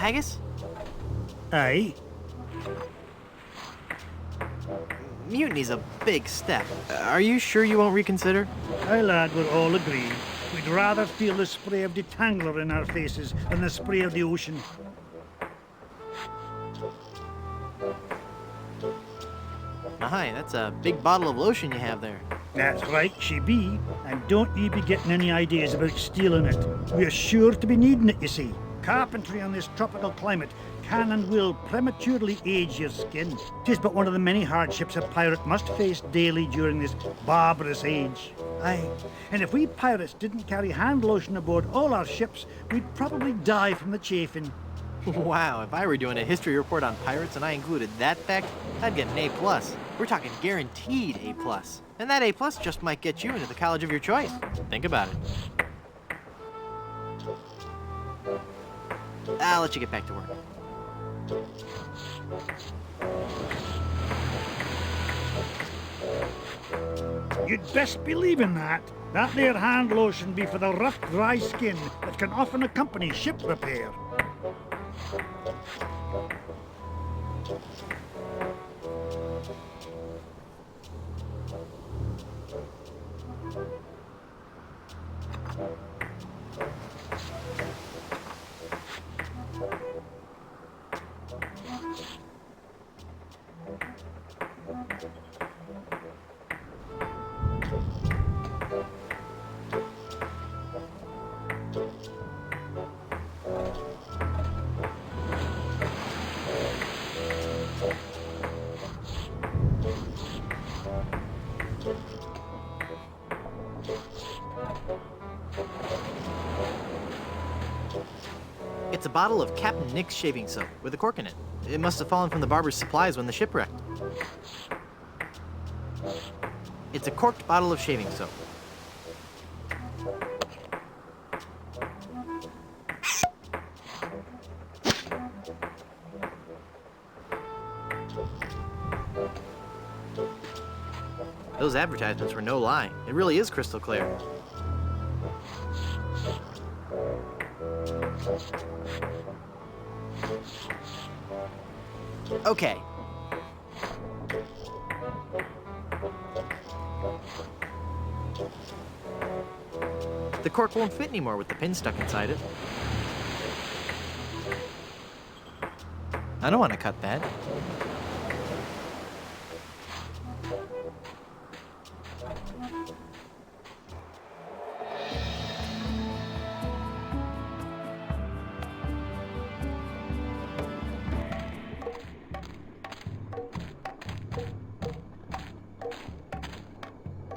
haggis? Aye. Mutiny's a big step. Are you sure you won't reconsider? Aye, lad, we're all agreed. We'd rather feel the spray of detangler in our faces than the spray of the ocean. Aye, that's a big bottle of lotion you have there. That's right, she be. And don't ye be getting any ideas about stealing it. We're sure to be needing it, you see. Carpentry on this tropical climate can and will prematurely age your skin. 'Tis but one of the many hardships a pirate must face daily during this barbarous age. Aye, and if we pirates didn't carry hand lotion aboard all our ships, we'd probably die from the chafing. Wow, if I were doing a history report on pirates and I included that fact, I'd get an A+. We're talking guaranteed A+. And that A+ just might get you into the college of your choice. Think about it. I'll let you get back to work. You'd best believe in that. That there hand lotion be for the rough, dry skin that can often accompany ship repair. It's a bottle of Captain Nick's shaving soap with a cork in it. It must have fallen from the barber's supplies when the ship wrecked. It's a corked bottle of shaving soap. Those advertisements were no lie. It really is crystal clear. Okay. The cork won't fit anymore with the pin stuck inside it. I don't want to cut that.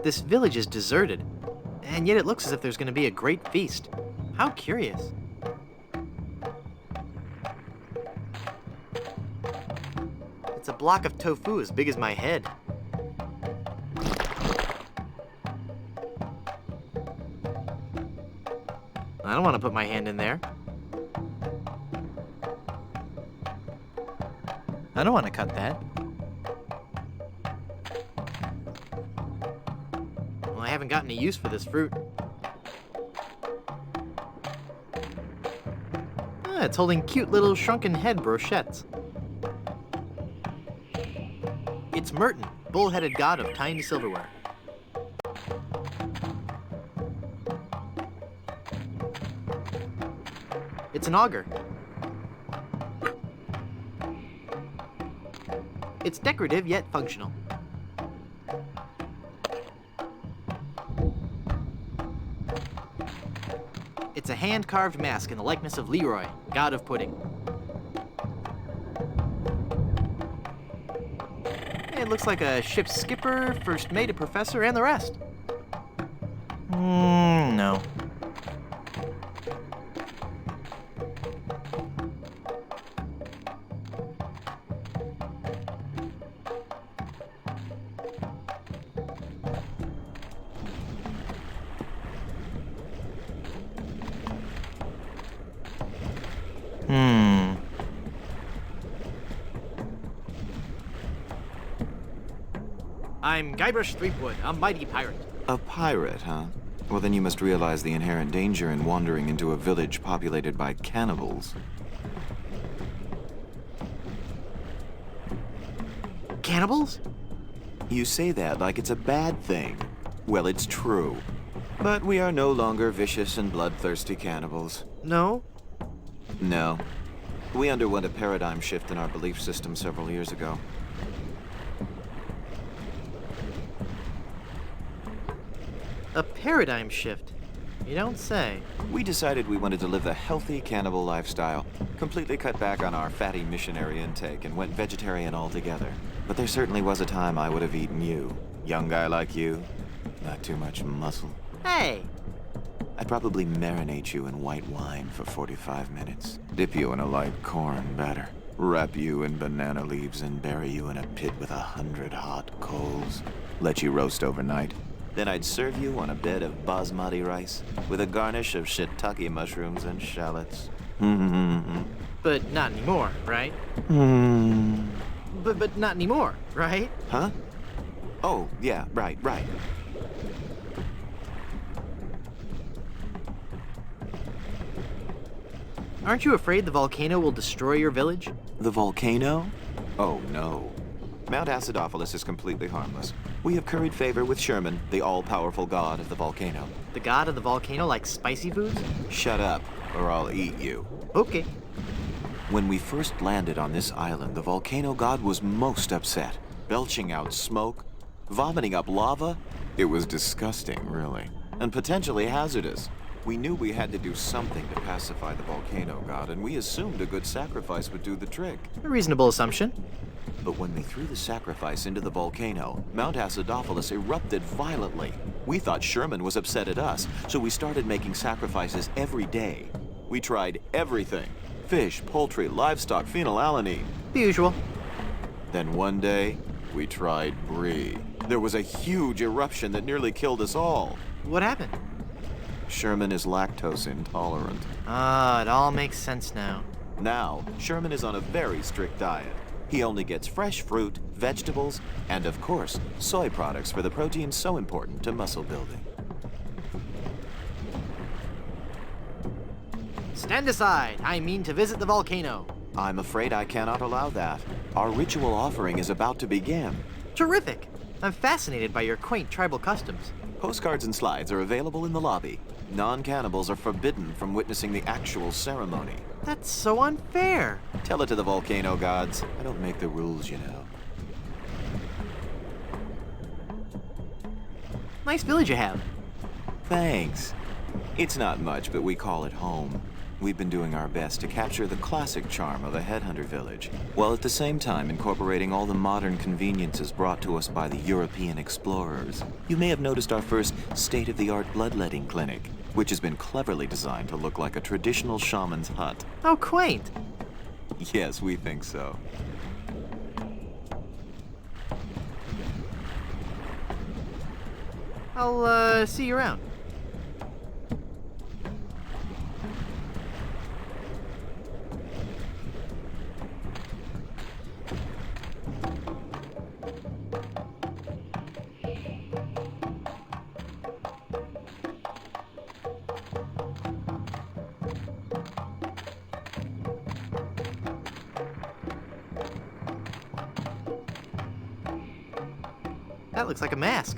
This village is deserted, and yet it looks as if there's going to be a great feast. How curious. It's a block of tofu as big as my head. I don't want to put my hand in there. I don't want to cut that. I haven't gotten any use for this fruit. It's holding cute little shrunken head brochettes. It's Merton, bull-headed god of tiny silverware. It's an auger. It's decorative yet functional. It's a hand-carved mask in the likeness of Leroy, god of pudding. It looks like a ship's skipper, first mate, a professor, and the rest. No. I'm Guybrush Threepwood, a mighty pirate. A pirate, huh? Well, then you must realize the inherent danger in wandering into a village populated by cannibals. cannibals? You say that like it's a bad thing. Well, it's true. But we are no longer vicious and bloodthirsty cannibals. No? No. We underwent a paradigm shift in our belief system several years ago. A paradigm shift? You don't say. We decided we wanted to live a healthy cannibal lifestyle, completely cut back on our fatty missionary intake, and went vegetarian altogether. But there certainly was a time I would have eaten you. Young guy like you, not too much muscle. Hey! I'd probably marinate you in white wine for 45 minutes, dip you in a light corn batter, wrap you in banana leaves and bury you in a pit with 100 hot coals, let you roast overnight. Then I'd serve you on a bed of basmati rice with a garnish of shiitake mushrooms and shallots. But not anymore, right? But not anymore, right? Huh? Oh, yeah, right. Aren't you afraid the volcano will destroy your village? The volcano? Oh, no. Mount Acidophilus is completely harmless. We have curried favor with Sherman, the all-powerful god of the volcano. The god of the volcano likes spicy foods? Shut up, or I'll eat you. Okay. When we first landed on this island, the volcano god was most upset, belching out smoke, vomiting up lava. It was disgusting, really, and potentially hazardous. We knew we had to do something to pacify the volcano god, and we assumed a good sacrifice would do the trick. A reasonable assumption. But when we threw the sacrifice into the volcano, Mount Acidophilus erupted violently. We thought Sherman was upset at us, so we started making sacrifices every day. We tried everything. Fish, poultry, livestock, phenylalanine. The usual. Then one day, we tried brie. There was a huge eruption that nearly killed us all. What happened? Sherman is lactose intolerant. Ah, it all makes sense now. Now, Sherman is on a very strict diet. He only gets fresh fruit, vegetables, and of course, soy products for the protein so important to muscle building. Stand aside. I mean to visit the volcano. I'm afraid I cannot allow that. Our ritual offering is about to begin. Terrific. I'm fascinated by your quaint tribal customs. Postcards and slides are available in the lobby. Non-cannibals are forbidden from witnessing the actual ceremony. That's so unfair. Tell it to the volcano gods. I don't make the rules, you know. Nice village you have. Thanks. It's not much, but we call it home. We've been doing our best to capture the classic charm of a headhunter village, while at the same time incorporating all the modern conveniences brought to us by the European explorers. You may have noticed our first state-of-the-art bloodletting clinic, which has been cleverly designed to look like a traditional shaman's hut. How quaint. Yes, we think so. I'll, see you around. That looks like a mask.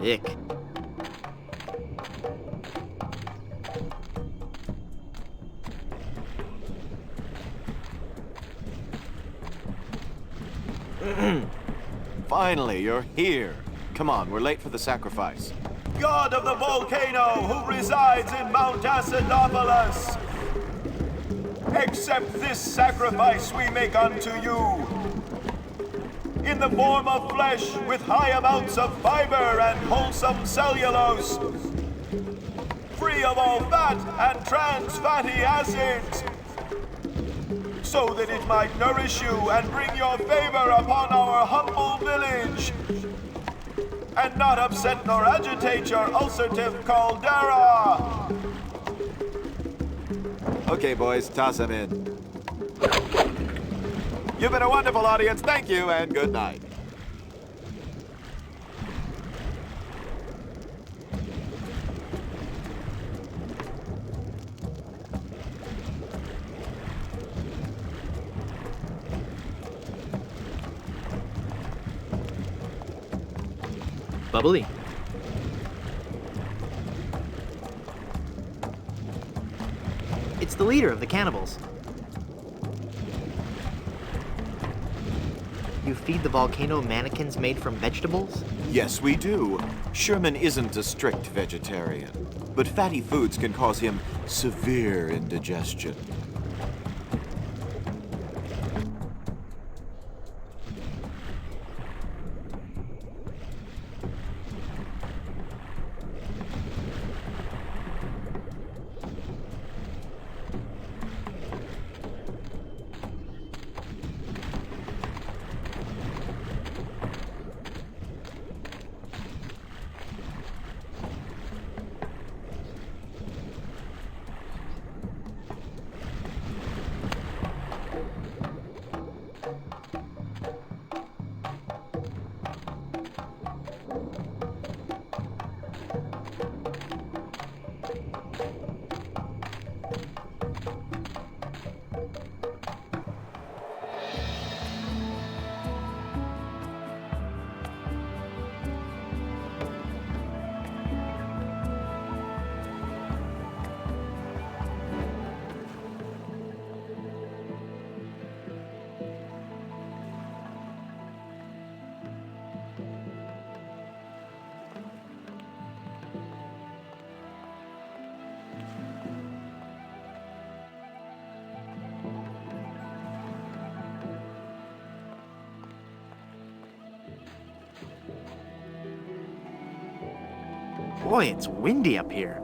Ick. Finally, you're here. Come on, we're late for the sacrifice. God of the volcano who resides in Mount Acidophilus, accept this sacrifice we make unto you. In the form of flesh with high amounts of fiber and wholesome cellulose, free of all fat and trans fatty acids, so that it might nourish you and bring your favor upon our humble village, and not upset nor agitate your ulcerative caldera. Okay, boys, toss them in. You've been a wonderful audience. Thank you, and good night. bubbly. It's the leader of the cannibals. You feed the volcano mannequins made from vegetables? Yes, we do. Sherman isn't a strict vegetarian, but fatty foods can cause him severe indigestion. Boy, it's windy up here.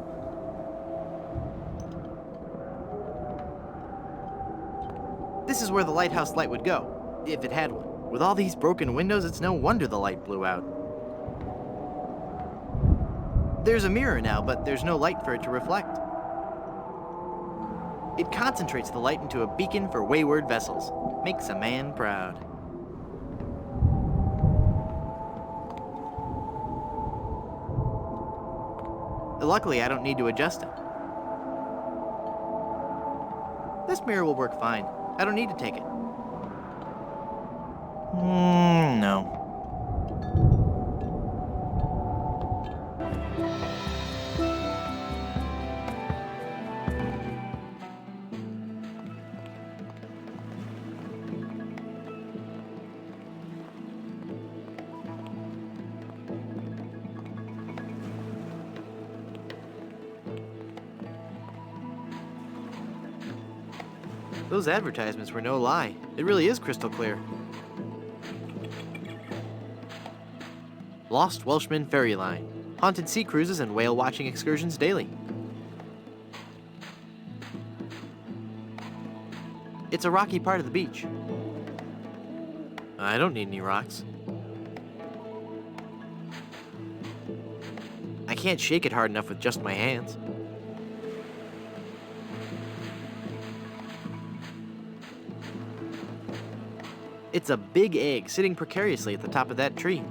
This is where the lighthouse light would go, if it had one. With all these broken windows, it's no wonder the light blew out. There's a mirror now, but there's no light for it to reflect. It concentrates the light into a beacon for wayward vessels. Makes a man proud. Luckily, I don't need to adjust it. This mirror will work fine. I don't need to take it. No. Those advertisements were no lie. It really is crystal clear. Lost Welshman Ferry Line. Haunted sea cruises and whale watching excursions daily. It's a rocky part of the beach. I don't need any rocks. I can't shake it hard enough with just my hands. It's a big egg sitting precariously at the top of that tree.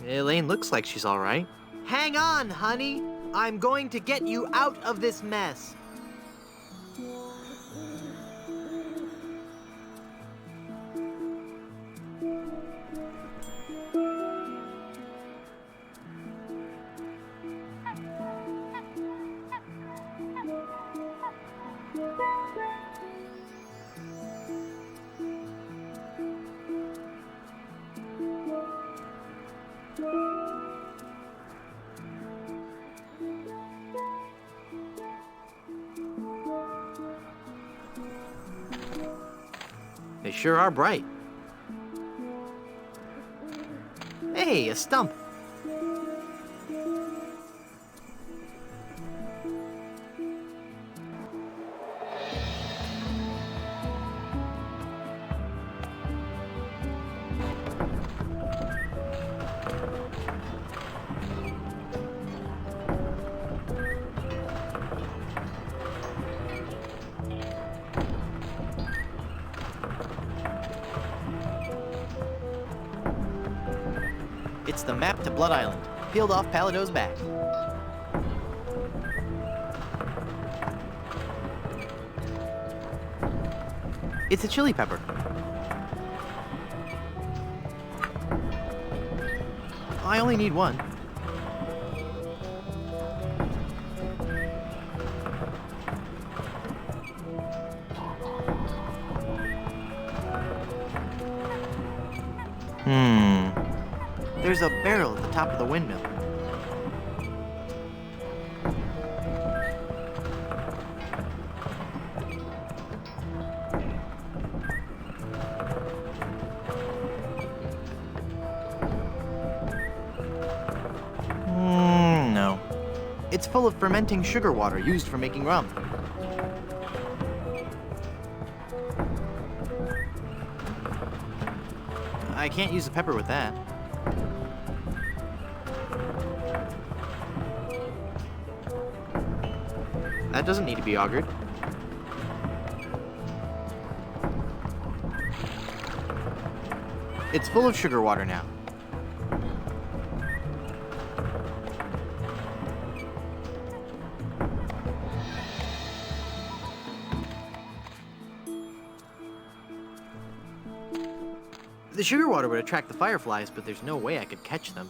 Elaine looks like she's all right. Hang on, honey. I'm going to get you out of this mess. They sure are bright. Hey, a stump. It's the map to Blood Island, peeled off Palado's back. It's a chili pepper. I only need one. There's a barrel at the top of the windmill. No. It's full of fermenting sugar water used for making rum. I can't use the pepper with that. That doesn't need to be augured. It's full of sugar water now. The sugar water would attract the fireflies, but there's no way I could catch them.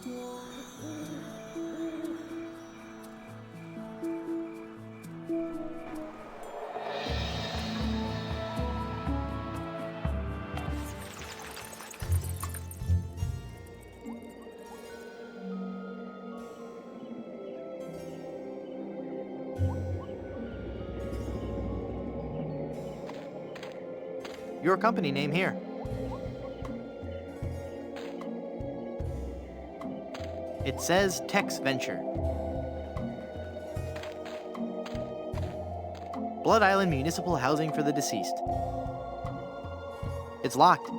Your company name here. It says Tex Venture. Blood Island Municipal Housing for the Deceased. It's locked.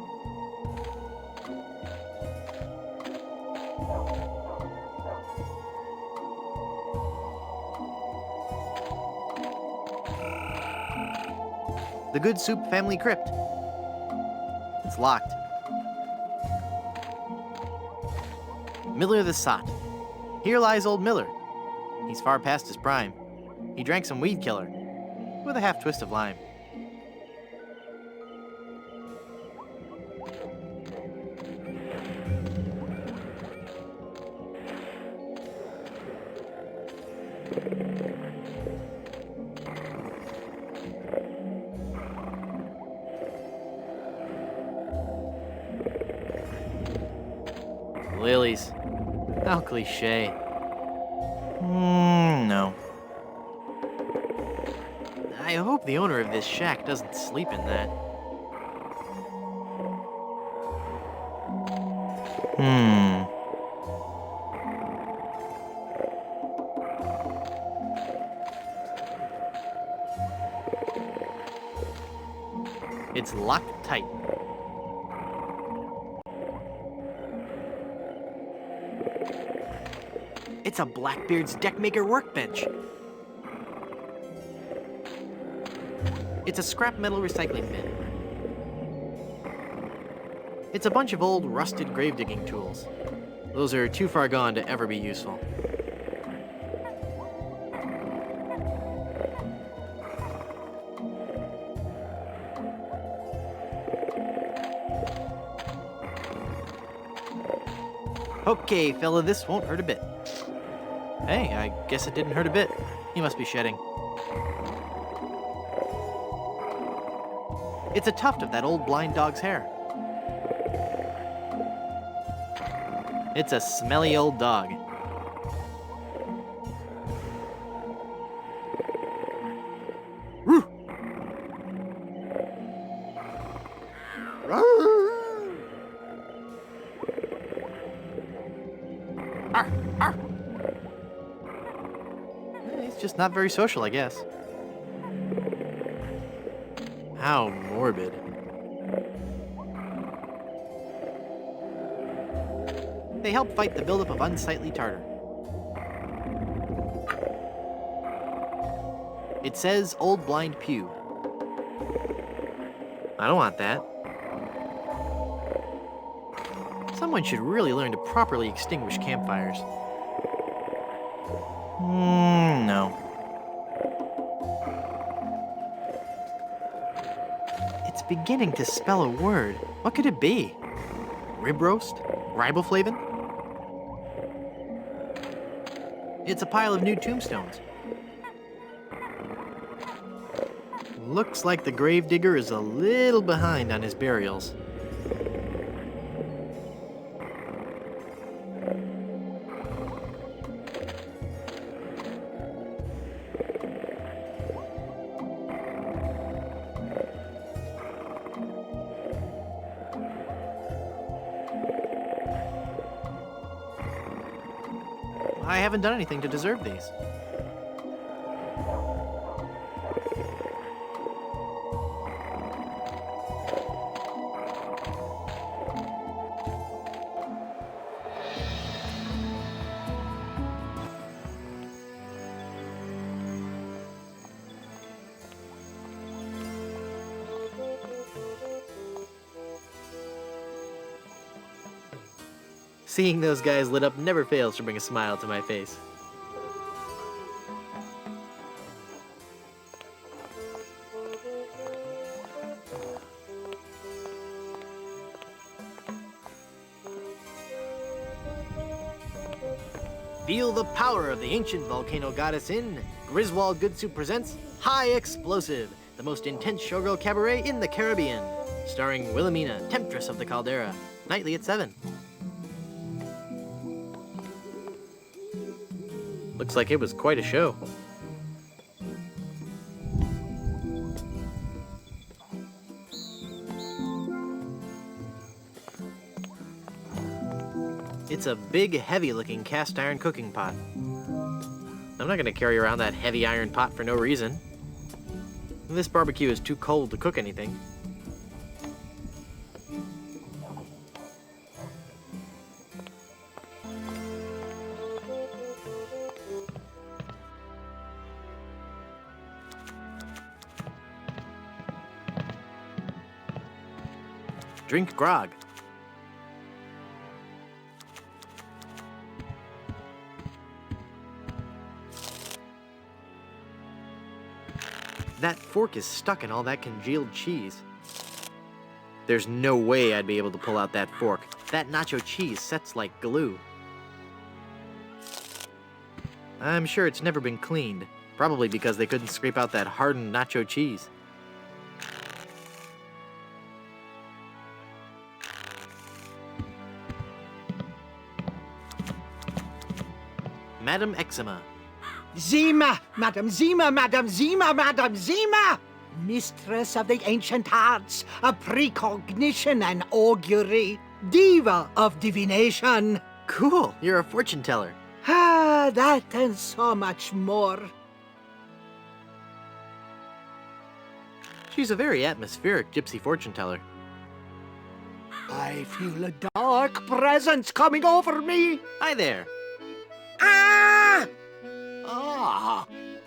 The Good Soup Family Crypt. It's locked. Miller the Sot. Here lies old Miller. He's far past his prime. He drank some weed killer, with a half twist of lime. Lilies. How cliche. No. I hope the owner of this shack doesn't sleep in that. It's locked tight. It's a Blackbeard's Deckmaker workbench. It's a scrap metal recycling bin. It's a bunch of old, rusted grave digging tools. Those are too far gone to ever be useful. Okay, fella, this won't hurt a bit. Hey, I guess it didn't hurt a bit. He must be shedding. It's a tuft of that old blind dog's hair. It's a smelly old dog. Woo! Arr, arr. He's just not very social, I guess. How morbid. They help fight the buildup of unsightly tartar. It says Old Blind Pew. I don't want that. Someone should really learn to properly extinguish campfires. No. It's beginning to spell a word. What could it be? Rib roast? Riboflavin? It's a pile of new tombstones. Looks like the gravedigger is a little behind on his burials. I haven't done anything to deserve these. Seeing those guys lit up never fails to bring a smile to my face. Feel the power of the ancient volcano goddess in Griswold Good Soup presents High Explosive, the most intense showgirl cabaret in the Caribbean, starring Wilhelmina, Temptress of the Caldera, nightly at 7. Looks like it was quite a show. It's a big, heavy-looking cast iron cooking pot. I'm not gonna carry around that heavy iron pot for no reason. This barbecue is too cold to cook anything. Drink grog. That fork is stuck in all that congealed cheese. There's no way I'd be able to pull out that fork. That nacho cheese sets like glue. I'm sure it's never been cleaned, probably because they couldn't scrape out that hardened nacho cheese. Madam Eczema. Zima, Madam Zima, Madam Zima, Madam Zima! Mistress of the ancient arts, of precognition and augury, diva of divination. Cool, you're a fortune teller. Ah, that and so much more. She's a very atmospheric gypsy fortune teller. I feel a dark presence coming over me. Hi there. Ah! Ah,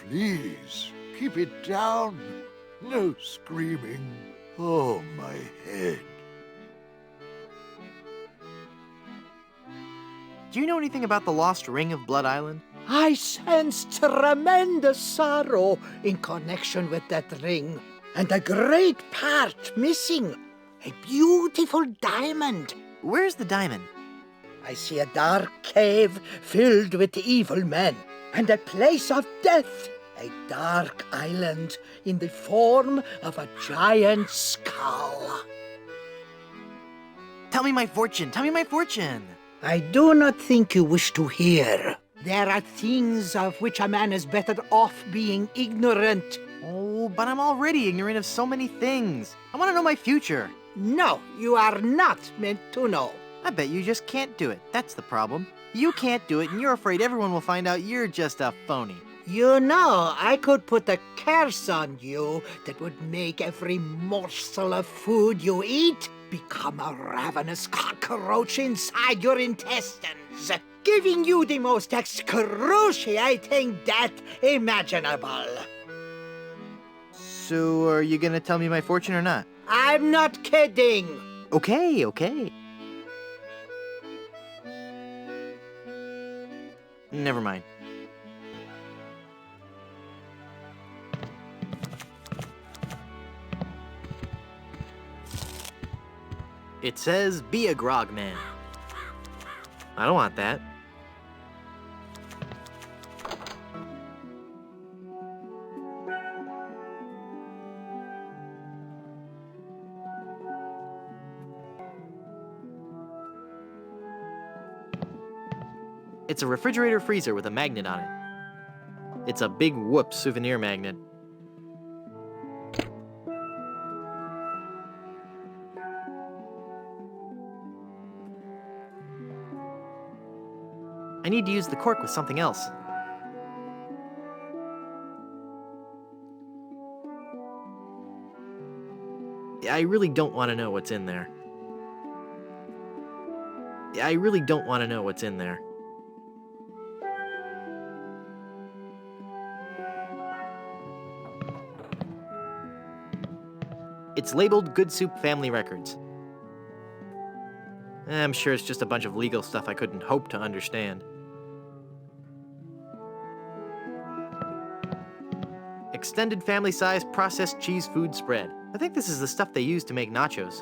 please, keep it down. No screaming. Oh, my head. Do you know anything about the lost ring of Blood Island? I sense tremendous sorrow in connection with that ring, and a great part missing. A beautiful diamond. Where's the diamond? I see a dark cave filled with evil men, and a place of death. A dark island in the form of a giant skull. Tell me my fortune, tell me my fortune. I do not think you wish to hear. There are things of which a man is better off being ignorant. Oh, but I'm already ignorant of so many things. I want to know my future. No, you are not meant to know. I bet you just can't do it. That's the problem. You can't do it, and you're afraid everyone will find out you're just a phony. You know, I could put a curse on you that would make every morsel of food you eat become a ravenous cockroach inside your intestines, giving you the most excruciating death imaginable. So, are you gonna tell me my fortune or not? I'm not kidding. Okay, okay. Never mind. It says, be a grog man. I don't want that. It's a refrigerator freezer with a magnet on it. It's a big whoop souvenir magnet. I need to use the cork with something else. I really don't want to know what's in there. I really don't want to know what's in there. It's labeled Good Soup Family Records. I'm sure it's just a bunch of legal stuff I couldn't hope to understand. Extended family size processed cheese food spread. I think this is the stuff they use to make nachos.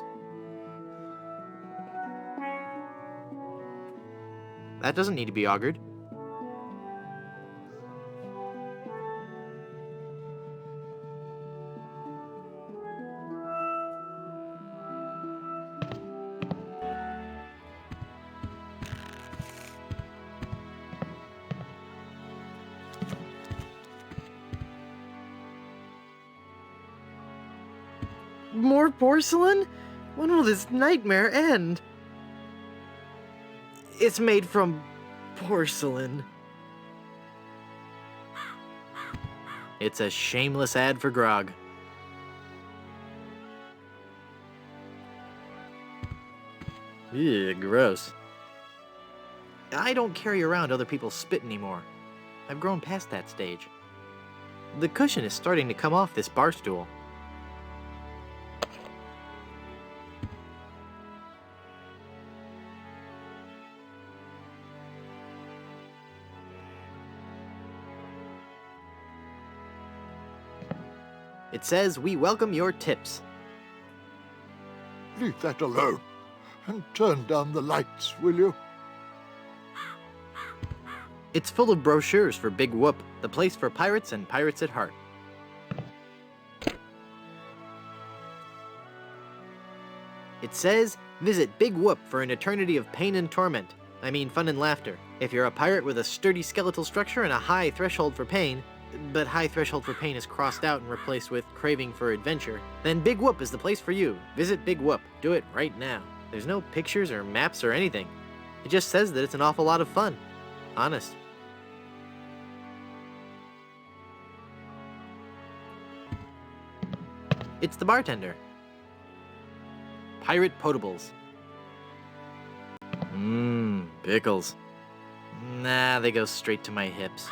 That doesn't need to be augured. More porcelain? When will this nightmare end? It's made from porcelain. It's a shameless ad for grog. Ew, gross. I don't carry around other people's spit anymore. I've grown past that stage. The cushion is starting to come off this bar stool. It says, we welcome your tips. Leave that alone and turn down the lights, will you? It's full of brochures for Big Whoop, the place for pirates and pirates at heart. It says, visit Big Whoop for an eternity of pain and torment. I mean fun and laughter. If you're a pirate with a sturdy skeletal structure and a high threshold for pain, but high threshold for pain is crossed out and replaced with craving for adventure, then Big Whoop is the place for you. Visit Big Whoop. Do it right now. There's no pictures or maps or anything. It just says that it's an awful lot of fun. Honest. It's the bartender. Pirate potables. Pickles. Nah, they go straight to my hips.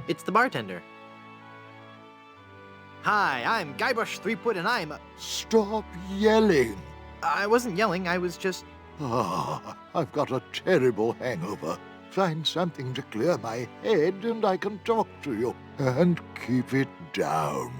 It's the bartender. Hi, I'm Guybrush Threepwood, and Stop yelling. I wasn't yelling, I was just... I've got a terrible hangover. Find something to clear my head and I can talk to you. And keep it down.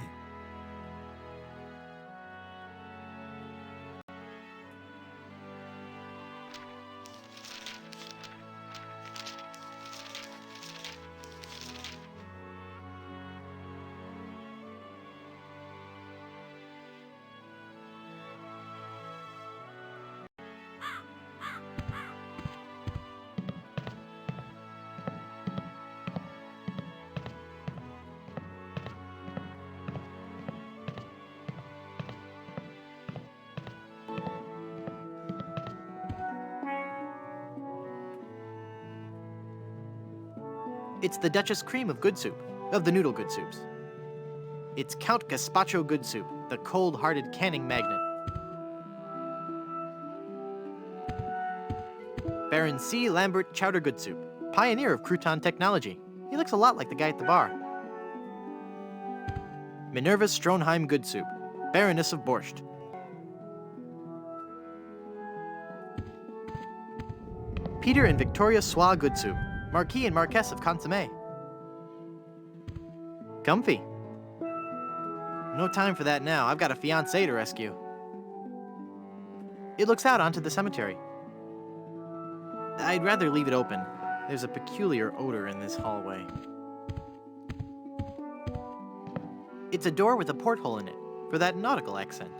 It's the Duchess Cream of good soup, of the noodle good soups. It's Count Gazpacho good soup, the cold-hearted canning magnet. Baron C. Lambert Chowder good soup, pioneer of crouton technology. He looks a lot like the guy at the bar. Minerva Stronheim good soup, Baroness of Borscht. Peter and Victoria Soie good soup, Marquis and Marquess of Consommé. Comfy. No time for that now. I've got a fiancé to rescue. It looks out onto the cemetery. I'd rather leave it open. There's a peculiar odor in this hallway. It's a door with a porthole in it, for that nautical accent.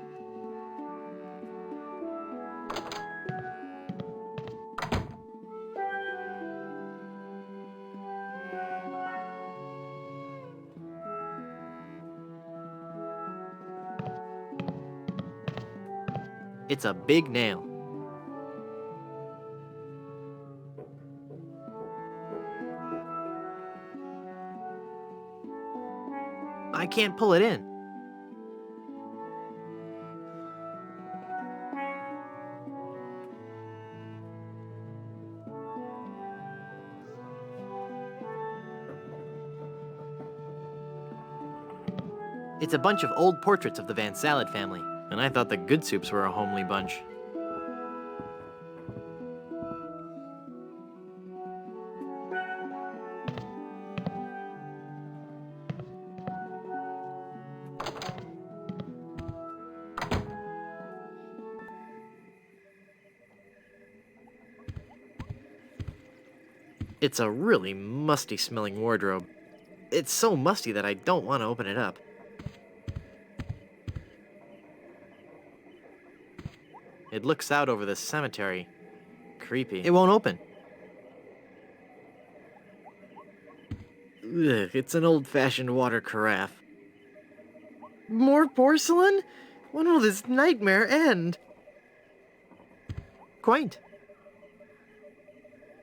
It's a big nail. I can't pull it in. It's a bunch of old portraits of the Van Salad family, and I thought the good soups were a homely bunch. It's a really musty-smelling wardrobe. It's so musty that I don't want to open it up. It looks out over the cemetery. Creepy. It won't open. Ugh, it's an old-fashioned water carafe. More porcelain? When will this nightmare end? Quaint.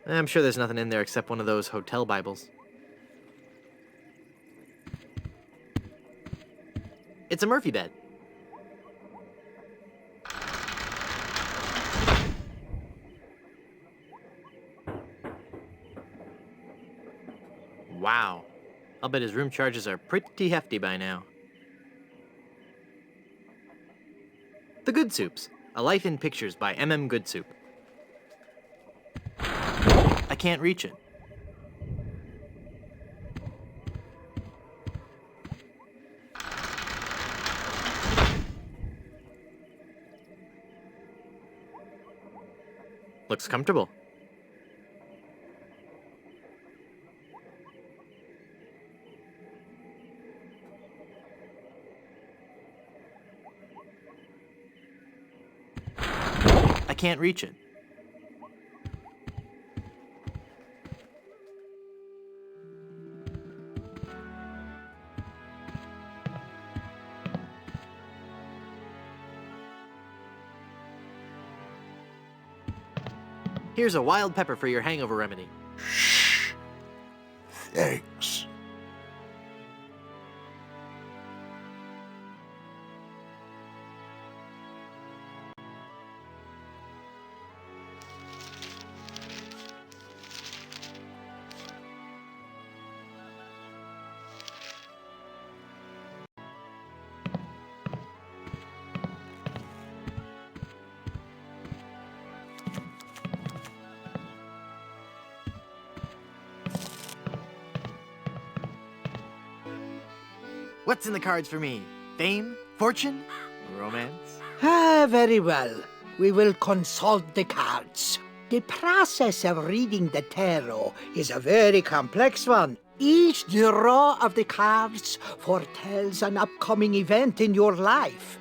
I'm sure there's nothing in there except one of those hotel Bibles. It's a Murphy bed. Wow. I'll bet his room charges are pretty hefty by now. The Good Soups, A Life in Pictures by M.M. Good Soup. I can't reach it. Looks comfortable. I can't reach it. Here's a wild pepper for your hangover remedy. Shh. Thanks. What's in the cards for me? Fame? Fortune? Romance? Ah, very well. We will consult the cards. The process of reading the tarot is a very complex one. Each draw of the cards foretells an upcoming event in your life.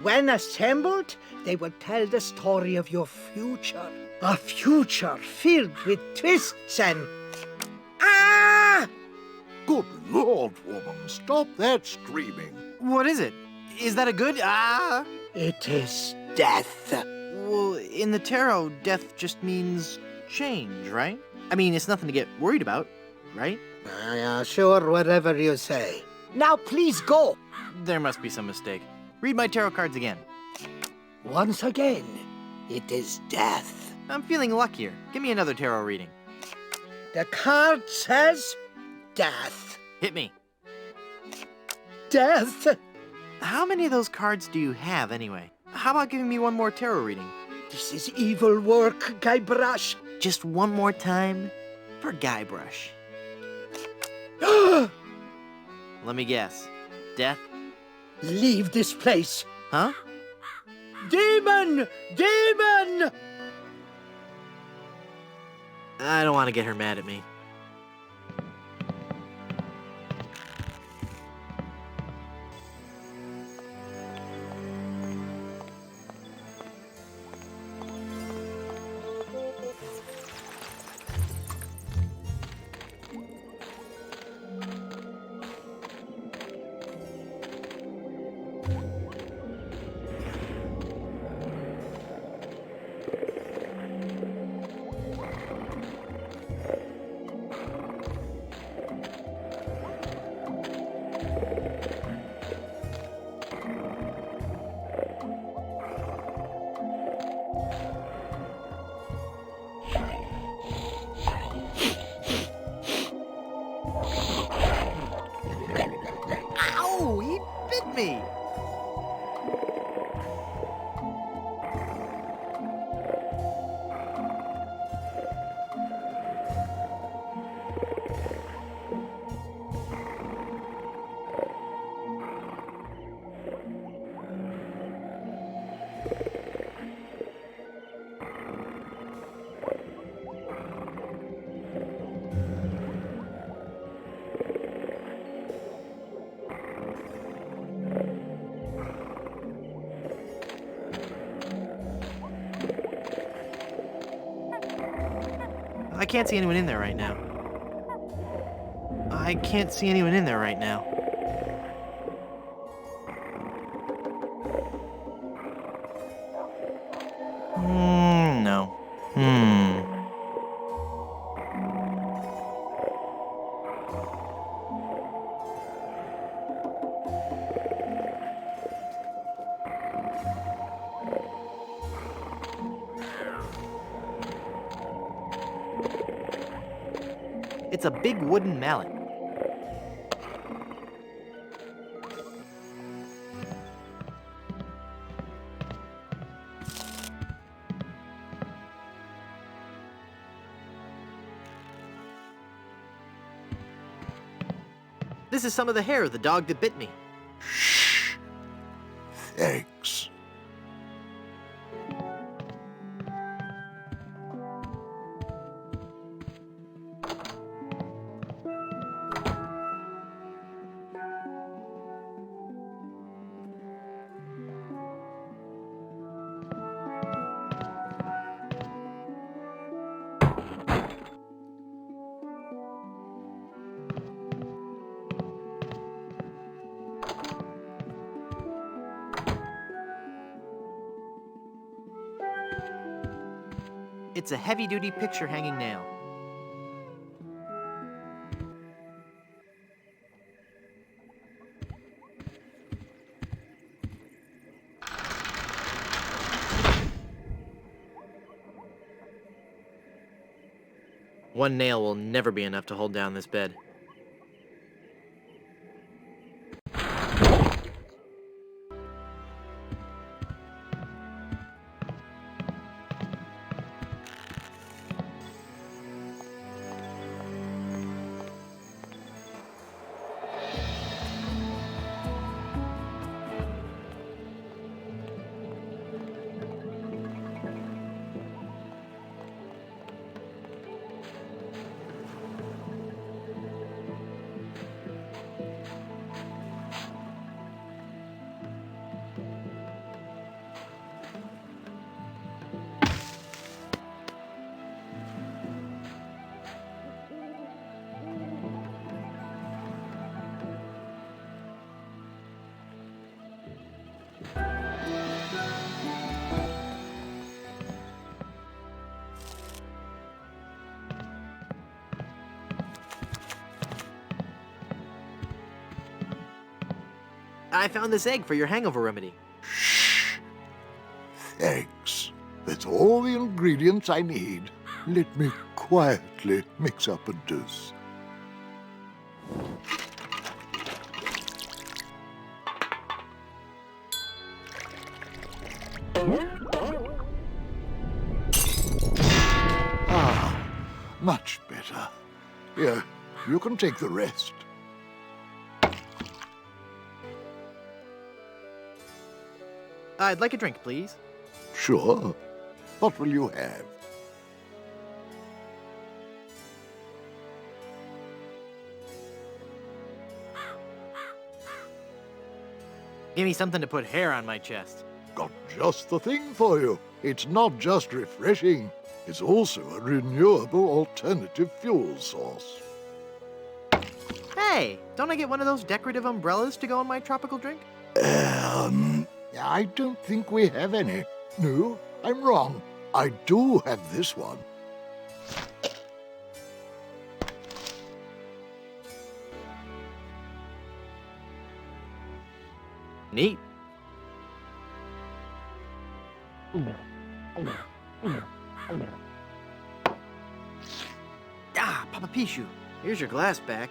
When assembled, they will tell the story of your future. A future filled with twists and... Ah! Good Lord, woman, stop that screaming. What is it? Is that a good... Ah? It is death. Well, in the tarot, death just means change, right? I mean, it's nothing to get worried about, right? Sure, whatever you say. Now please go. There must be some mistake. Read my tarot cards again. Once again, it is death. I'm feeling luckier. Give me another tarot reading. The card says death. Hit me. Death? How many of those cards do you have, anyway? How about giving me one more tarot reading? This is evil work, Guybrush. Just one more time for Guybrush. Let me guess. Death? Leave this place. Huh? Demon! Demon! I don't want to get her mad at me. Ow! He bit me! I can't see anyone in there right now. I can't see anyone in there right now. No. It's a big wooden mallet. This is some of the hair of the dog that bit me. Shh. Thanks. It's a heavy-duty picture-hanging nail. One nail will never be enough to hold down this bed. I found this egg for your hangover remedy. Shh. Thanks. That's all the ingredients I need. Let me quietly mix up a dose. Ah, much better. Here, you can take the rest. I'd like a drink, please. Sure. What will you have? Give me something to put hair on my chest. Got just the thing for you. It's not just refreshing, it's also a renewable alternative fuel source. Hey, don't I get one of those decorative umbrellas to go in my tropical drink? I don't think we have any. No, I'm wrong. I do have this one. Neat. Ah, Papa Pichu, here's your glass back.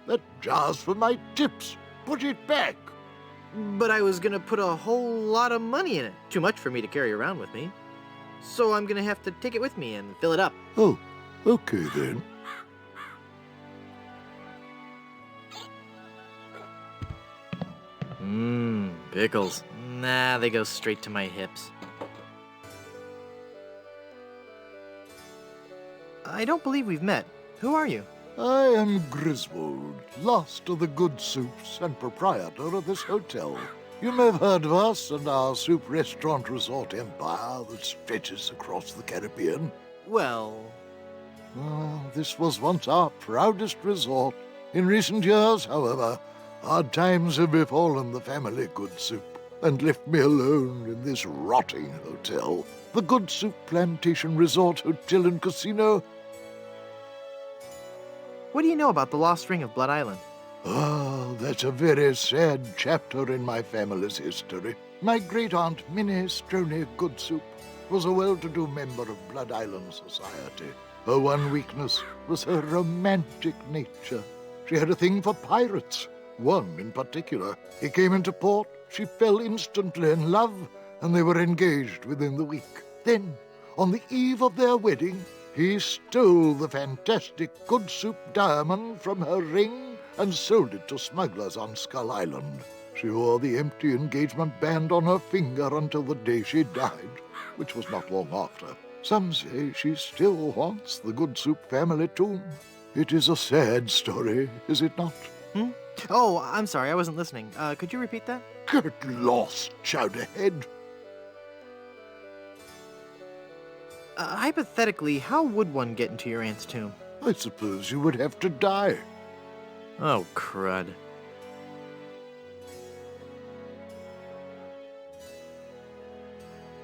That jar's for my tips. Put it back. But I was gonna put a whole lot of money in it. Too much for me to carry around with me. So I'm gonna have to take it with me and fill it up. Oh, okay then. Pickles. Nah, they go straight to my hips. I don't believe we've met. Who are you? I am Griswold, last of the good soups and proprietor of this hotel. You may have heard of us and our soup restaurant resort empire that stretches across the Caribbean. Well, This was once our proudest resort. In recent years, however, hard times have befallen the family Good Soup and left me alone in this rotting hotel. The Good Soup Plantation Resort Hotel and Casino. what do you know about the lost ring of Blood Island? That's a very sad chapter in my family's history. My great-aunt Minnie Stroney Good Soup was a well-to-do member of Blood Island society. Her one weakness was her romantic nature. She had a thing for pirates, one in particular. He came into port, she fell instantly in love, and they were engaged within the week. Then, on the eve of their wedding, he stole the fantastic Good Soup diamond from her ring and sold it to smugglers on Skull Island. She wore the empty engagement band on her finger until the day she died, which was not long after. Some say she still haunts the Good Soup family tomb. It is a sad story, is it not? Oh, I'm sorry, I wasn't listening. Could you repeat that? Get lost, Chowderhead. Hypothetically, how would one get into your aunt's tomb? I suppose you would have to die. Oh, crud.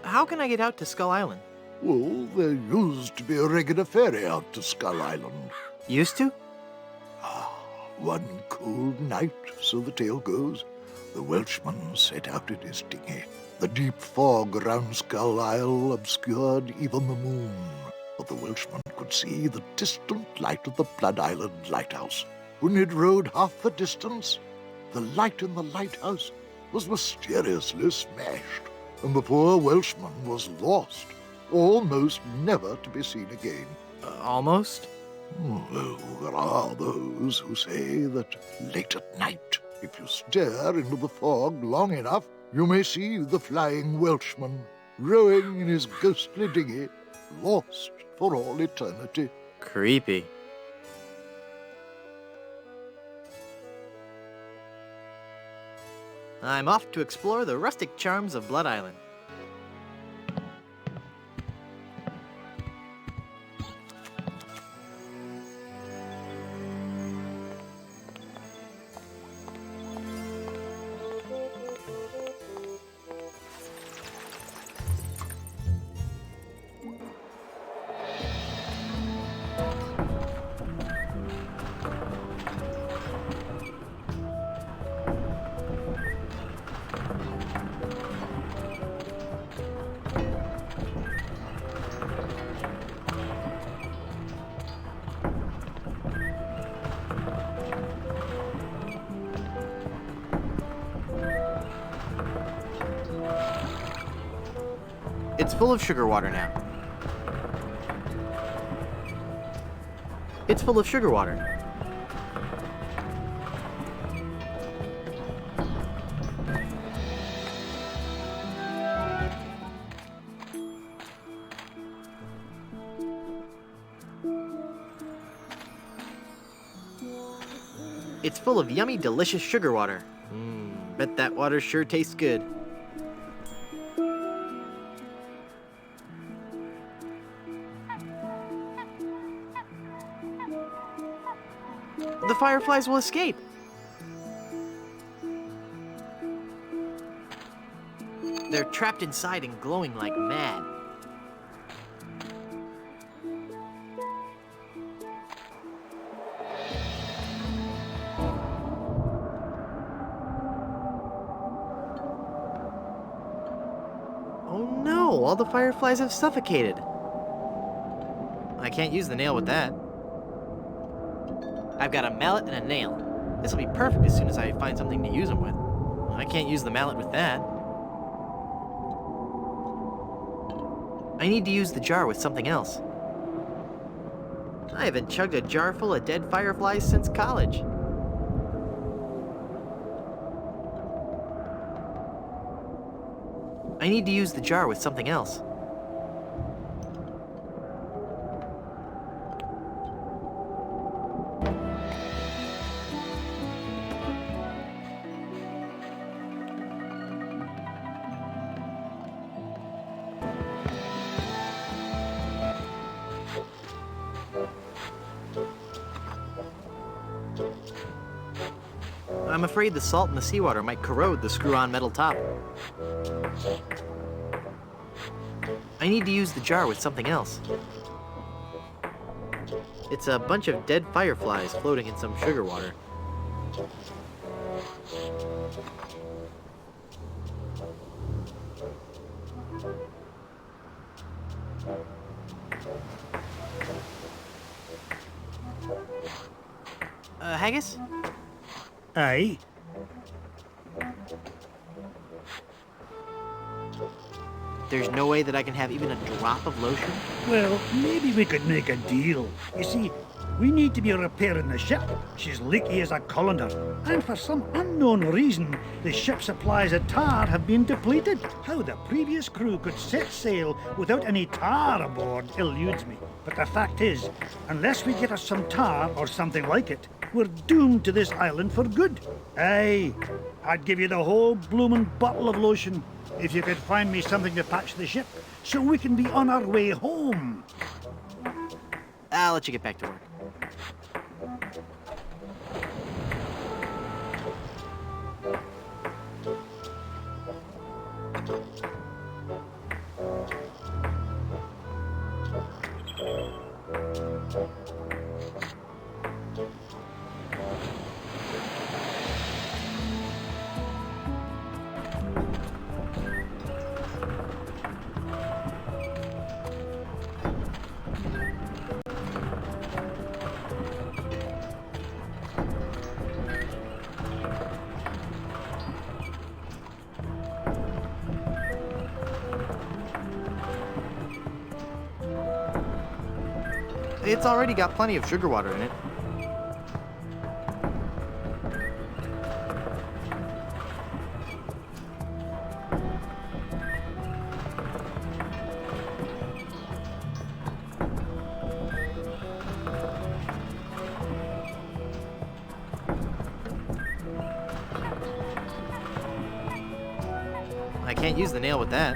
How can I get out to Skull Island? Well, there used to be a regular ferry out to Skull Island. Used to? One cold night, so the tale goes, the Welshman set out in his dinghy. The deep fog around Skull Isle obscured even the moon, but the Welshman could see the distant light of the Blood Island lighthouse. When he'd rowed half the distance, the light in the lighthouse was mysteriously smashed, and the poor Welshman was lost, almost never to be seen again. Almost? Well, there are those who say that late at night, if you stare into the fog long enough, you may see the flying Welshman rowing in his ghostly dinghy, lost for all eternity. Creepy. I'm off to explore the rustic charms of Blood Island. It's full of sugar water now. It's full of sugar water. It's full of yummy, delicious sugar water. Bet that water sure tastes good. The fireflies will escape. They're trapped inside and glowing like mad. Oh no, all the fireflies have suffocated. I can't use the nail with that. I've got a mallet and a nail. This will be perfect as soon as I find something to use them with. I can't use the mallet with that. I need to use the jar with something else. I haven't chugged a jar full of dead fireflies since college. I need to use the jar with something else. I'm afraid the salt in the seawater might corrode the screw-on metal top. I need to use the jar with something else. It's a bunch of dead fireflies floating in some sugar water. Haggis? Aye. There's no way that I can have even a drop of lotion? Well, maybe we could make a deal. You see, we need to be repairing the ship. She's leaky as a colander. And for some unknown reason, the ship's supplies of tar have been depleted. How the previous crew could set sail without any tar aboard eludes me. But the fact is, unless we get us some tar or something like it, we're doomed to this island for good. Aye, I'd give you the whole bloomin' bottle of lotion if you could find me something to patch the ship so we can be on our way home. I'll let you get back to work. It's already got plenty of sugar water in it. I can't use the nail with that.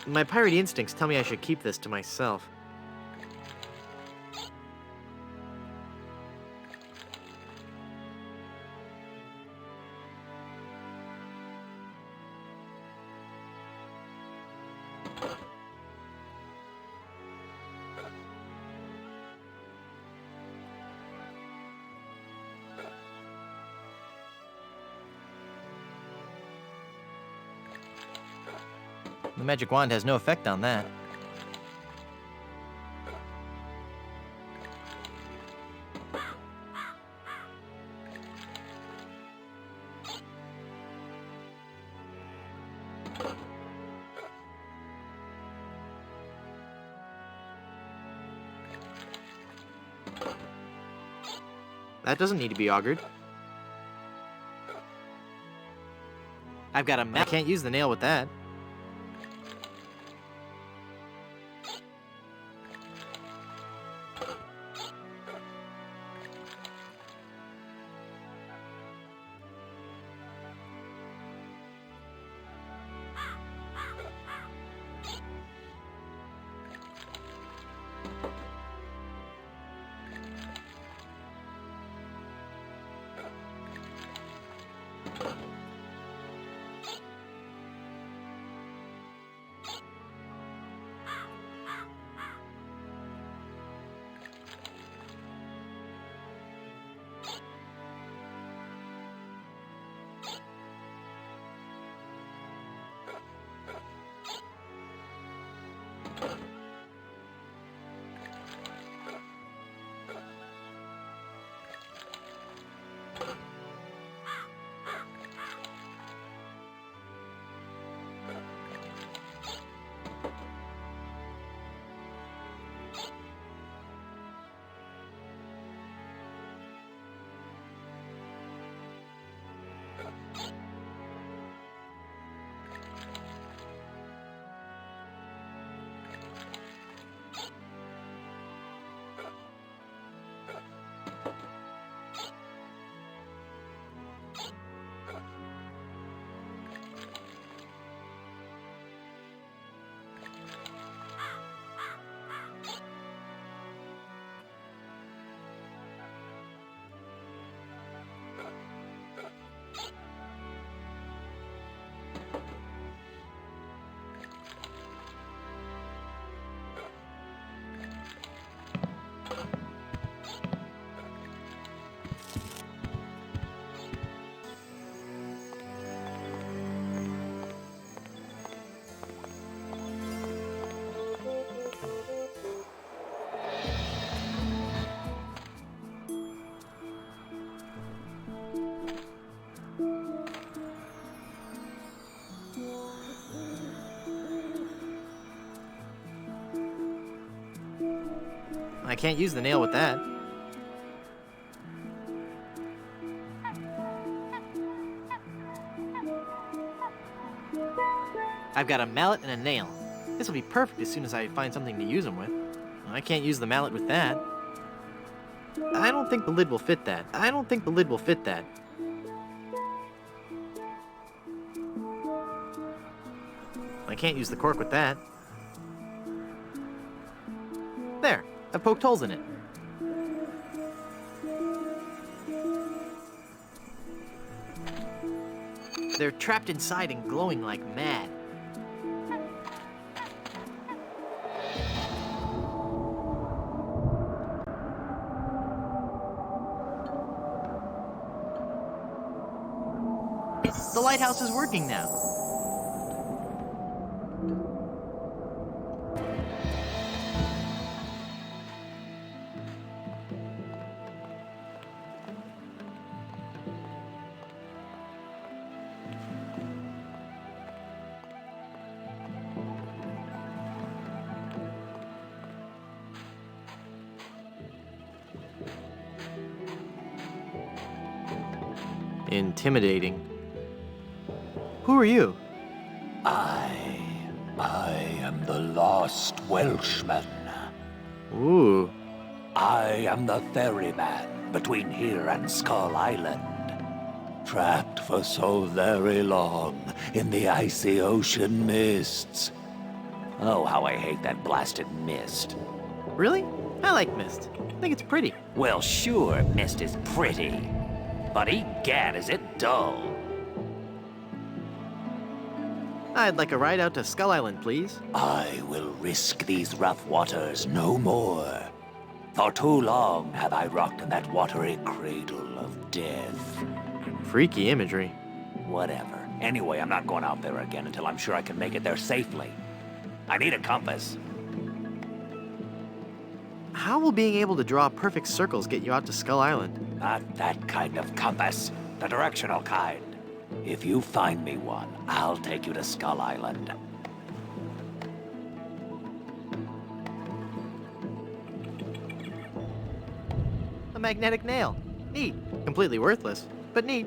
My pirate instincts tell me I should keep this to myself. The magic wand has no effect on that. That doesn't need to be augured. I've got a I can't use the nail with that. I can't use the nail with that. I've got a mallet and a nail. This will be perfect as soon as I find something to use them with. I can't use the mallet with that. I don't think the lid will fit that. I don't think the lid will fit that. I can't use the cork with that. There, I've poked holes in it. They're trapped inside and glowing like mad. The lighthouse is working now. Intimidating. Who are you? I am the lost Welshman. Ooh. I am the ferryman between here and Skull Island. Trapped for so very long in the icy ocean mists. Oh, how I hate that blasted mist. Really? I like mist. I think it's pretty. Well, sure, mist is pretty. But egad, is it dull. I'd like a ride out to Skull Island, please. I will risk these rough waters no more. For too long have I rocked in that watery cradle of death. Freaky imagery. Whatever. Anyway, I'm not going out there again until I'm sure I can make it there safely. I need a compass. How will being able to draw perfect circles get you out to Skull Island? Not that kind of compass. The directional kind. If you find me one, I'll take you to Skull Island. A magnetic nail. Neat. Completely worthless, but neat.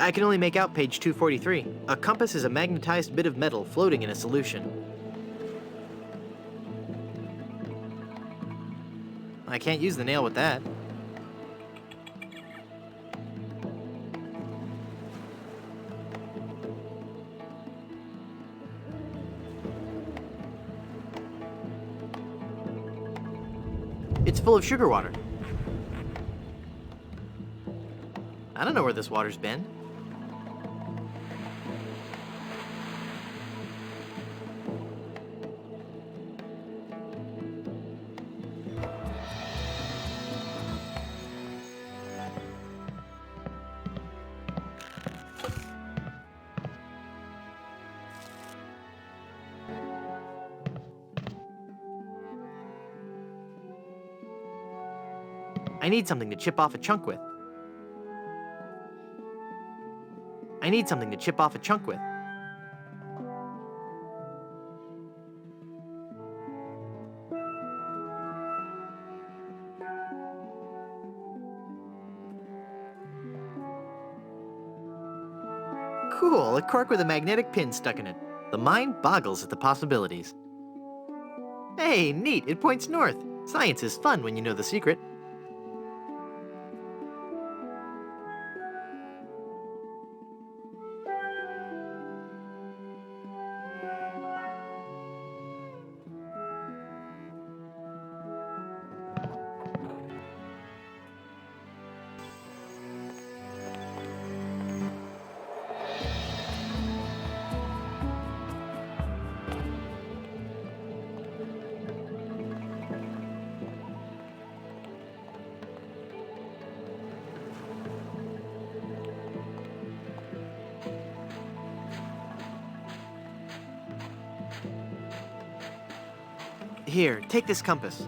I can only make out page 243. A compass is a magnetized bit of metal floating in a solution. I can't use the nail with that. It's full of sugar water. I don't know where this water's been. I need something to chip off a chunk with. I need something to chip off a chunk with. Cool, a cork with a magnetic pin stuck in it. The mind boggles at the possibilities. Hey, neat, it points north. Science is fun when you know the secret. Here, take this compass.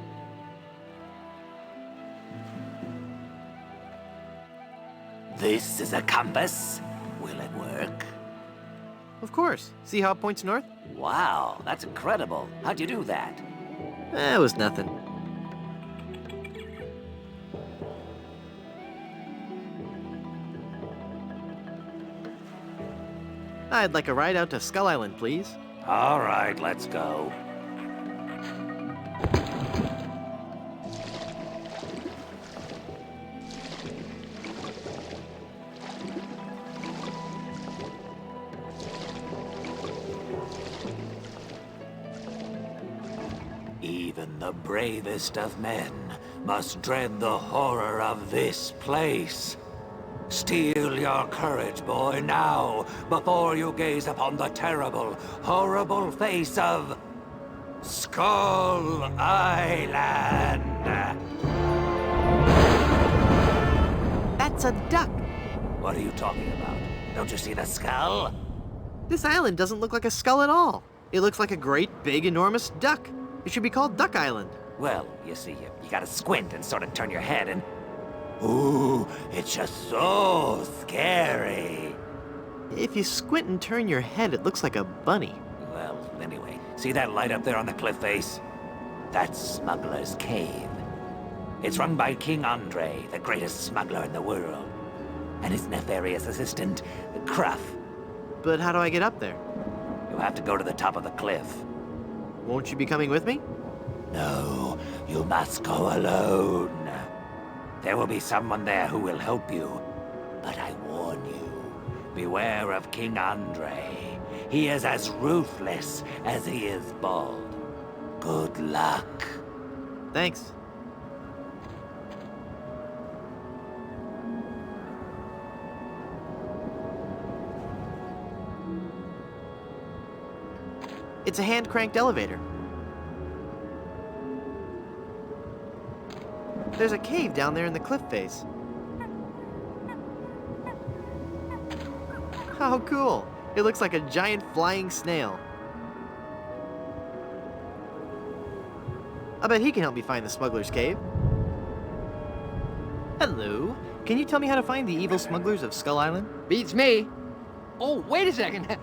This is a compass? Will it work? Of course. See how it points north? Wow, that's incredible. How'd you do that? It was nothing. I'd like a ride out to Skull Island, please. All right, let's go. Even the bravest of men must dread the horror of this place. Steel your courage, boy, now, before you gaze upon the terrible, horrible face of Skull Island. That's a duck. What are you talking about? Don't you see the skull? This island doesn't look like a skull at all. It looks like a great, big, enormous duck. It should be called Duck Island. Well, you see, you gotta squint and sort of turn your head and... Ooh, it's just so scary. If you squint and turn your head, it looks like a bunny. Well, anyway, see that light up there on the cliff face? That's Smuggler's Cave. It's run by King Andre, the greatest smuggler in the world. And his nefarious assistant, Cruff. But how do I get up there? You have to go to the top of the cliff. Won't you be coming with me? No, you must go alone. There will be someone there who will help you. But I warn you, beware of King Andre. He is as ruthless as he is bald. Good luck. Thanks. It's a hand-cranked elevator. There's a cave down there in the cliff face. How cool! It looks like a giant flying snail. I bet he can help me find the smuggler's cave. Hello. Can you tell me how to find the evil smugglers of Skull Island? Beats me. Oh, wait a second.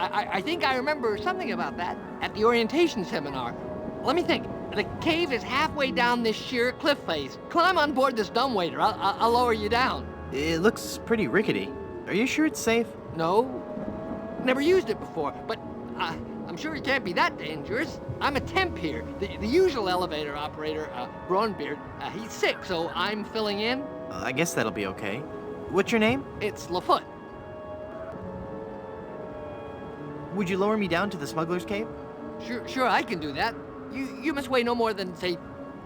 I think I remember something about that at the orientation seminar. Let me think. The cave is halfway down this sheer cliff face. Climb on board this dumbwaiter. I'll lower you down. It looks pretty rickety. Are you sure it's safe? No. Never used it before, but I'm sure it can't be that dangerous. I'm a temp here. The usual elevator operator, Braunbeard, he's sick, so I'm filling in. I guess that'll be okay. What's your name? It's Lafoot. Would you lower me down to the smuggler's cave? Sure, I can do that. You must weigh no more than, say,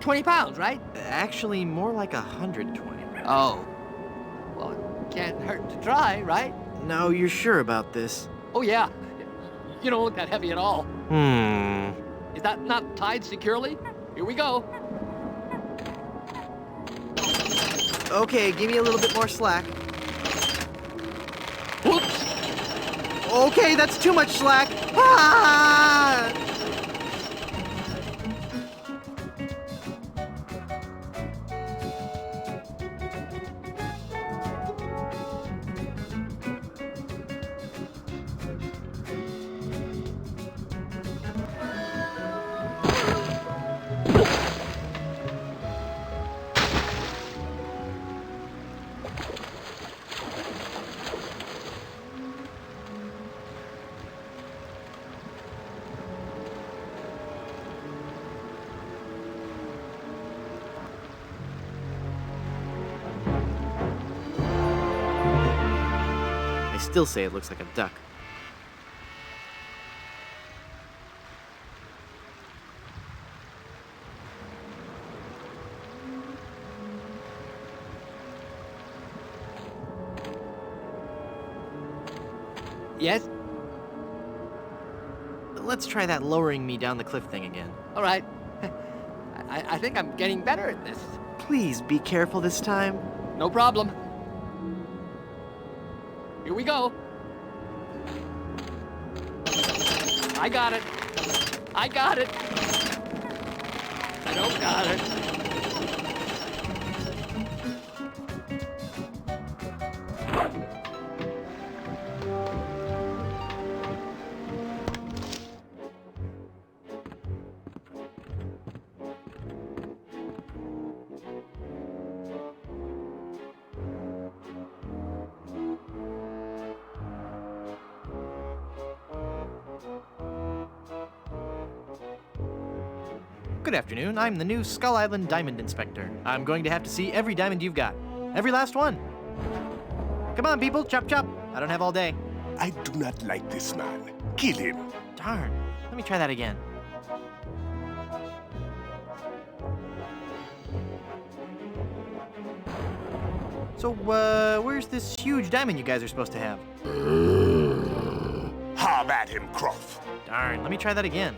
20 pounds, right? Actually, more like 120. Oh. Well, it can't hurt to try, right? No, you're sure about this? Oh, yeah. You don't look that heavy at all. Is that not tied securely? Here we go. Okay, give me a little bit more slack. Whoops. Okay, that's too much slack. Ah! I still say it looks like a duck. Yes? Let's try that lowering me down the cliff thing again. All right. I think I'm getting better at this. Please be careful this time. No problem. Here we go. I got it. I got it. I don't got it. Good afternoon. I'm the new Skull Island Diamond Inspector. I'm going to have to see every diamond you've got. Every last one. Come on, people. Chop, chop. I don't have all day. I do not like this man. Kill him. Darn. Let me try that again. So, where's this huge diamond you guys are supposed to have? Have at him, Croft. Darn. Let me try that again.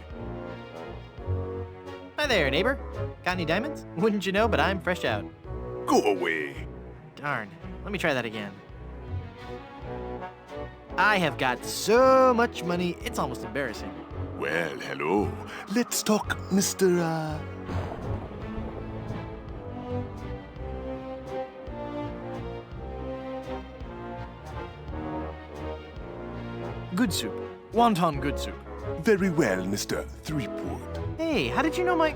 Hi there, neighbor. Got any diamonds? Wouldn't you know, but I'm fresh out. Go away. Darn. Let me try that again. I have got so much money, it's almost embarrassing. Well, hello. Let's talk, Mr. Good soup. Wonton good soup. Very well, Mr. Threepwood. Hey, how did you know my...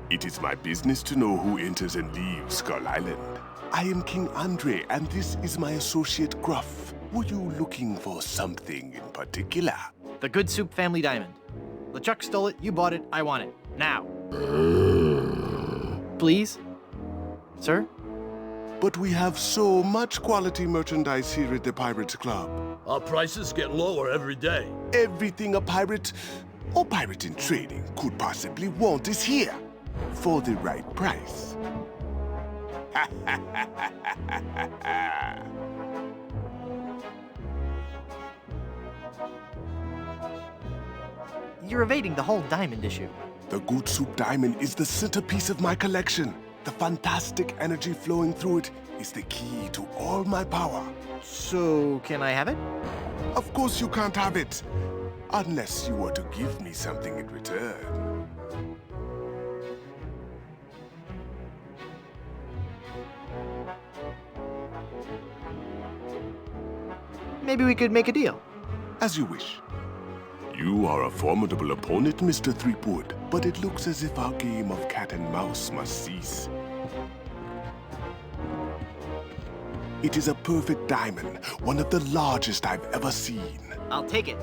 It is my business to know who enters and leaves Skull Island. I am King Andre, and this is my associate Gruff. Were you looking for something in particular? The Good Soup family diamond. LeChuck stole it, you bought it, I want it. Now. Please? Sir? But we have so much quality merchandise here at the Pirates Club. Our prices get lower every day. Everything a pirate or pirate in training could possibly want is here for the right price. You're evading the whole diamond issue. The Good Soup Diamond is the centerpiece of my collection. The fantastic energy flowing through it is the key to all my power. So, can I have it? Of course you can't have it, unless you were to give me something in return. Maybe we could make a deal. As you wish. You are a formidable opponent, Mr. Threepwood, but it looks as if our game of cat and mouse must cease. It is a perfect diamond, one of the largest I've ever seen. I'll take it.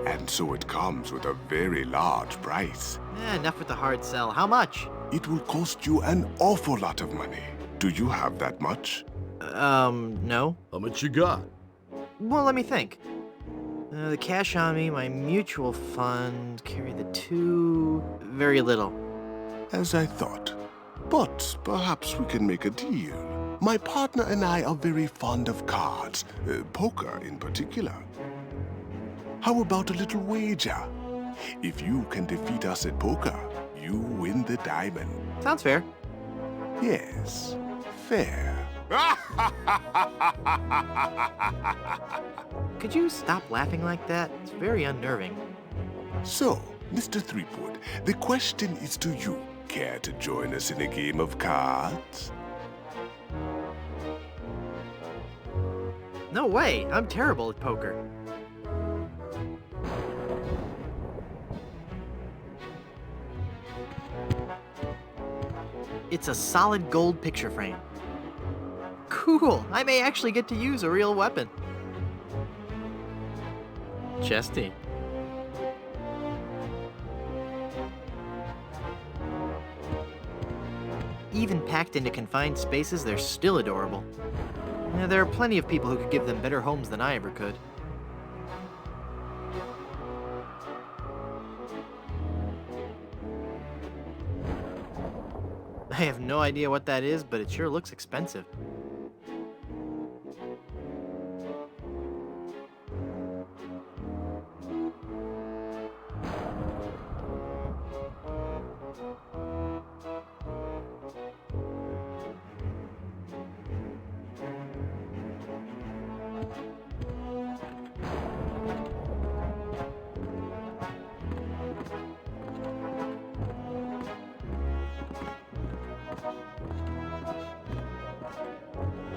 And so it comes with a very large price. Enough with the hard sell. How much? It will cost you an awful lot of money. Do you have that much? No. How much you got? Well, let me think. The cash on me, my mutual fund, carry the two... Very little. As I thought. But perhaps we can make a deal. My partner and I are very fond of cards, poker in particular. How about a little wager? If you can defeat us at poker, you win the diamond. Sounds fair. Yes, fair. Could you stop laughing like that? It's very unnerving. So, Mr. Threepwood, the question is to you. Care to join us in a game of cards? No way! I'm terrible at poker. It's a solid gold picture frame. Cool! I may actually get to use a real weapon. Chesty. Even packed into confined spaces, they're still adorable. There are plenty of people who could give them better homes than I ever could. I have no idea what that is, but it sure looks expensive.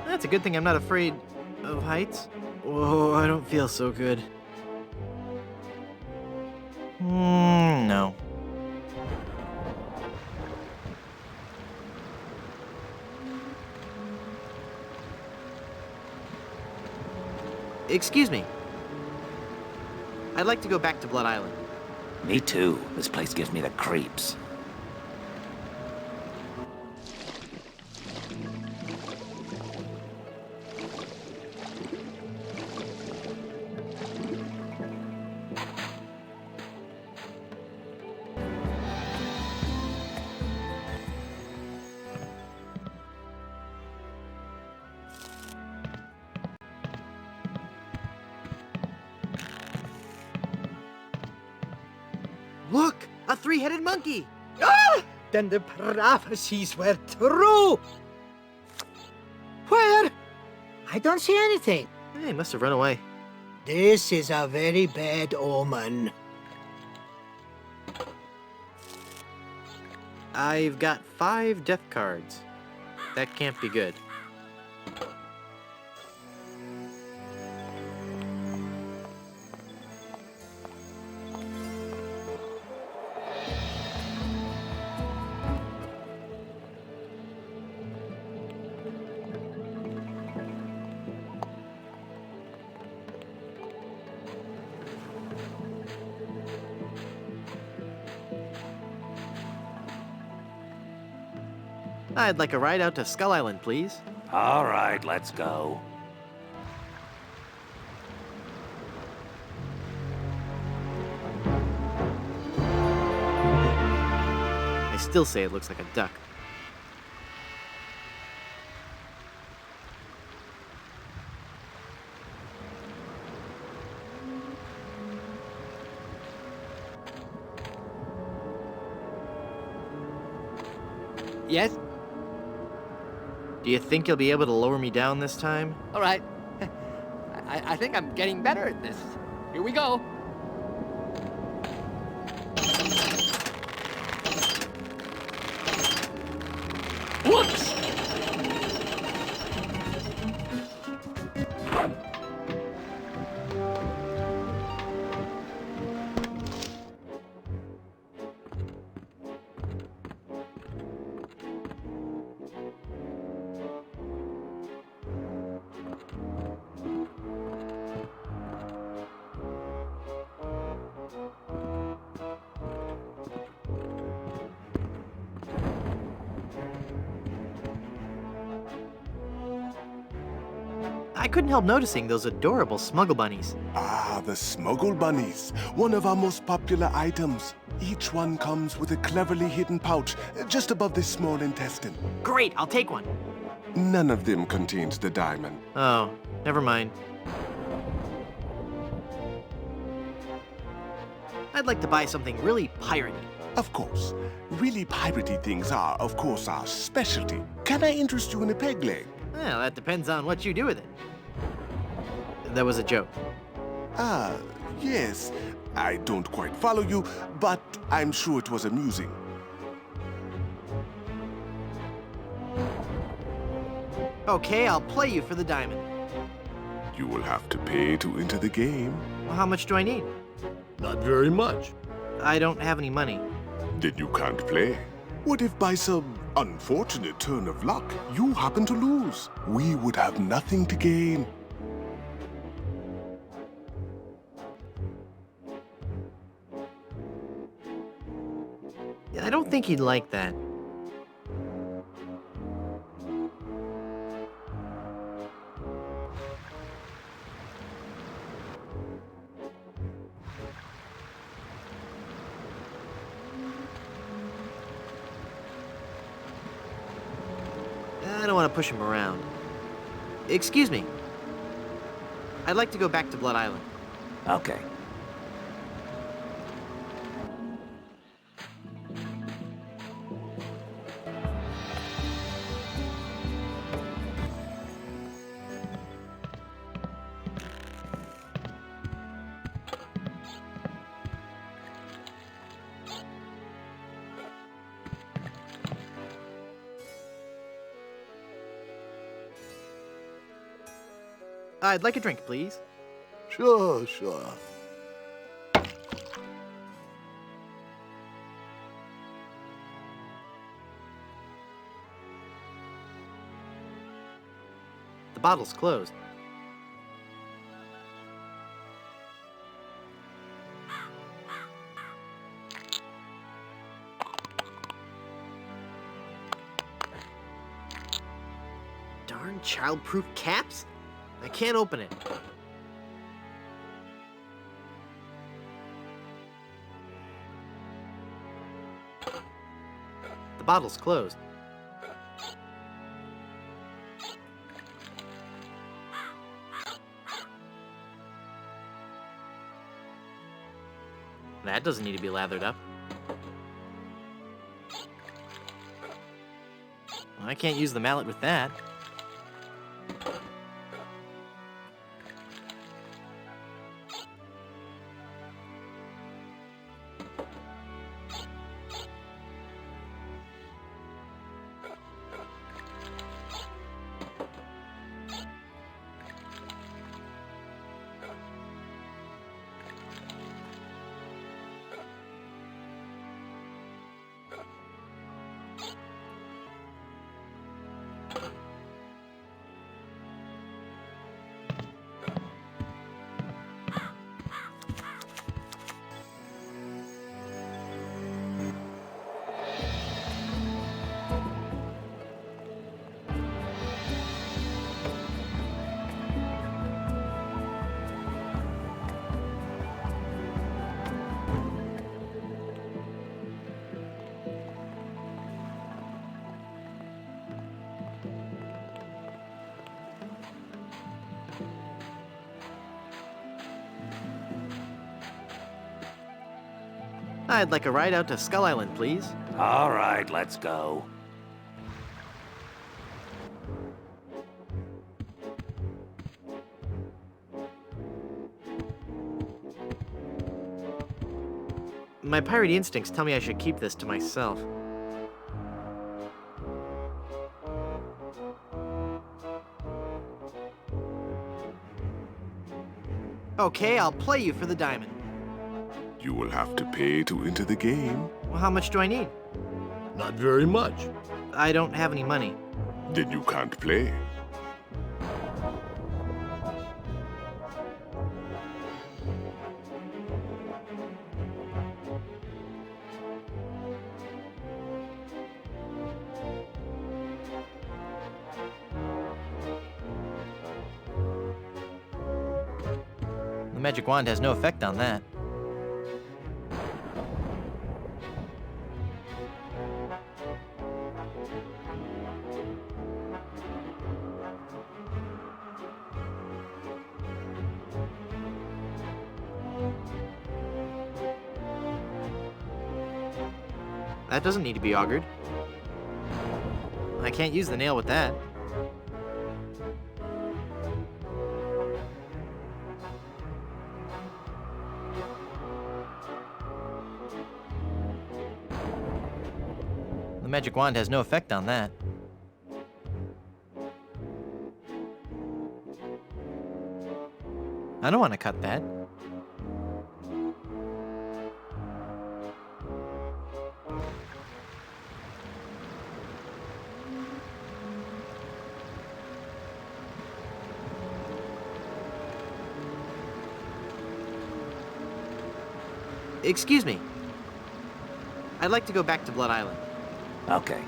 That's a good thing I'm not afraid of heights. Whoa, I don't feel so good. No. Excuse me. I'd like to go back to Blood Island. Me too. This place gives me the creeps. Look! A three-headed monkey! Ah! Then the prophecies were true! Where? I don't see anything. He must have run away. This is a very bad omen. I've got 5 death cards. That can't be good. I'd like a ride out to Skull Island, please. All right, let's go. I still say it looks like a duck. Yes? Do you think you'll be able to lower me down this time? All right. I think I'm getting better at this. Here we go. Whoops! I couldn't help noticing those adorable smuggle bunnies. Ah, the smuggle bunnies. One of our most popular items. Each one comes with a cleverly hidden pouch just above the small intestine. Great, I'll take one. None of them contains the diamond. Oh, never mind. I'd like to buy something really piratey. Of course. Really piratey things are, of course, our specialty. Can I interest you in a peg leg? Well, that depends on what you do with it. That was a joke. Ah, yes. I don't quite follow you, but I'm sure it was amusing. Okay, I'll play you for the diamond. You will have to pay to enter the game. Well, how much do I need? Not very much. I don't have any money. Then you can't play. What if by some unfortunate turn of luck, you happen to lose? We would have nothing to gain. I don't think he'd like that. I don't want to push him around. Excuse me. I'd like to go back to Blood Island. Okay. I'd like a drink, please. Sure, sure. The bottle's closed. Darn child-proof caps? I can't open it. The bottle's closed. That doesn't need to be lathered up. I can't use the mallet with that. I'd like a ride out to Skull Island, please. All right, let's go. My pirate instincts tell me I should keep this to myself. Okay, I'll play you for the diamond. You will have to pay to enter the game. Well, how much do I need? Not very much. I don't have any money. Then you can't play. The magic wand has no effect on that. That doesn't need to be augured. I can't use the nail with that. The magic wand has no effect on that. I don't want to cut that. Excuse me. I'd like to go back to Blood Island. Okay.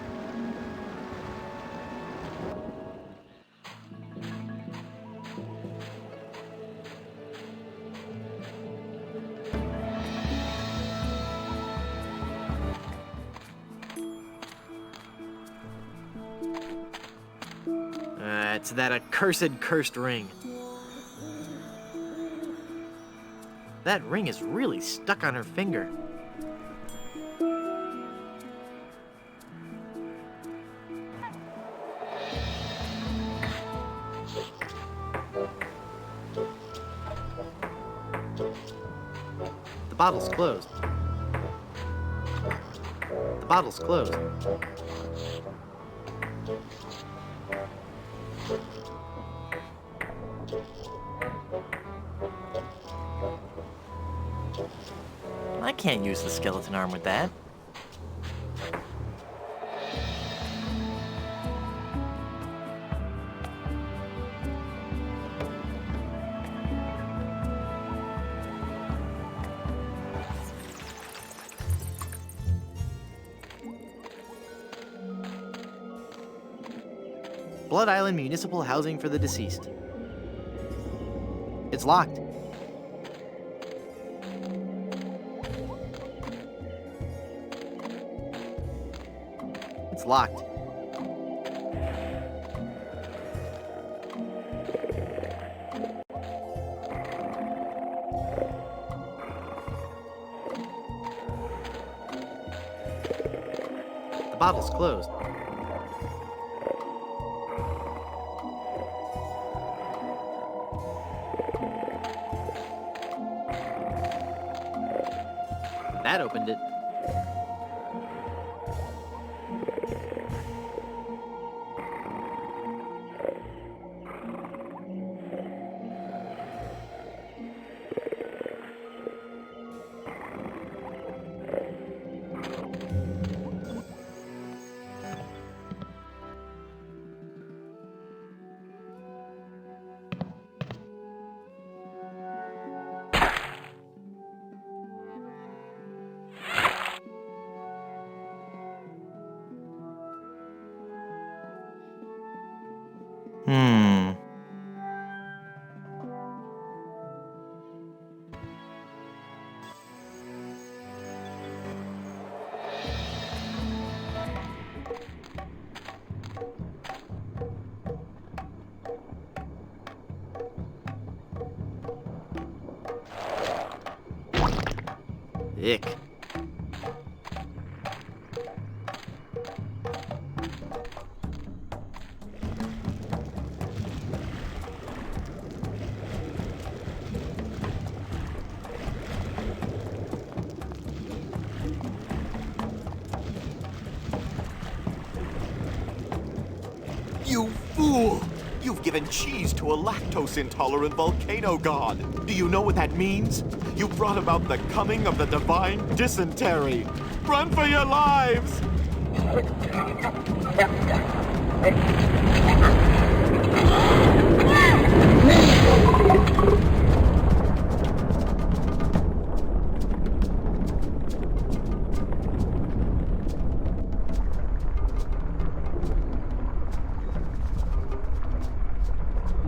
It's that accursed cursed ring. That ring is really stuck on her finger. The bottle's closed. The bottle's closed. I can't use the skeleton arm with that. Blood Island Municipal Housing for the Deceased. It's locked. It's locked. The bottle's closed. That opened it. Ick. You fool! You've given cheese to a lactose-intolerant volcano god. Do you know what that means? You brought about the coming of the divine dysentery. Run for your lives!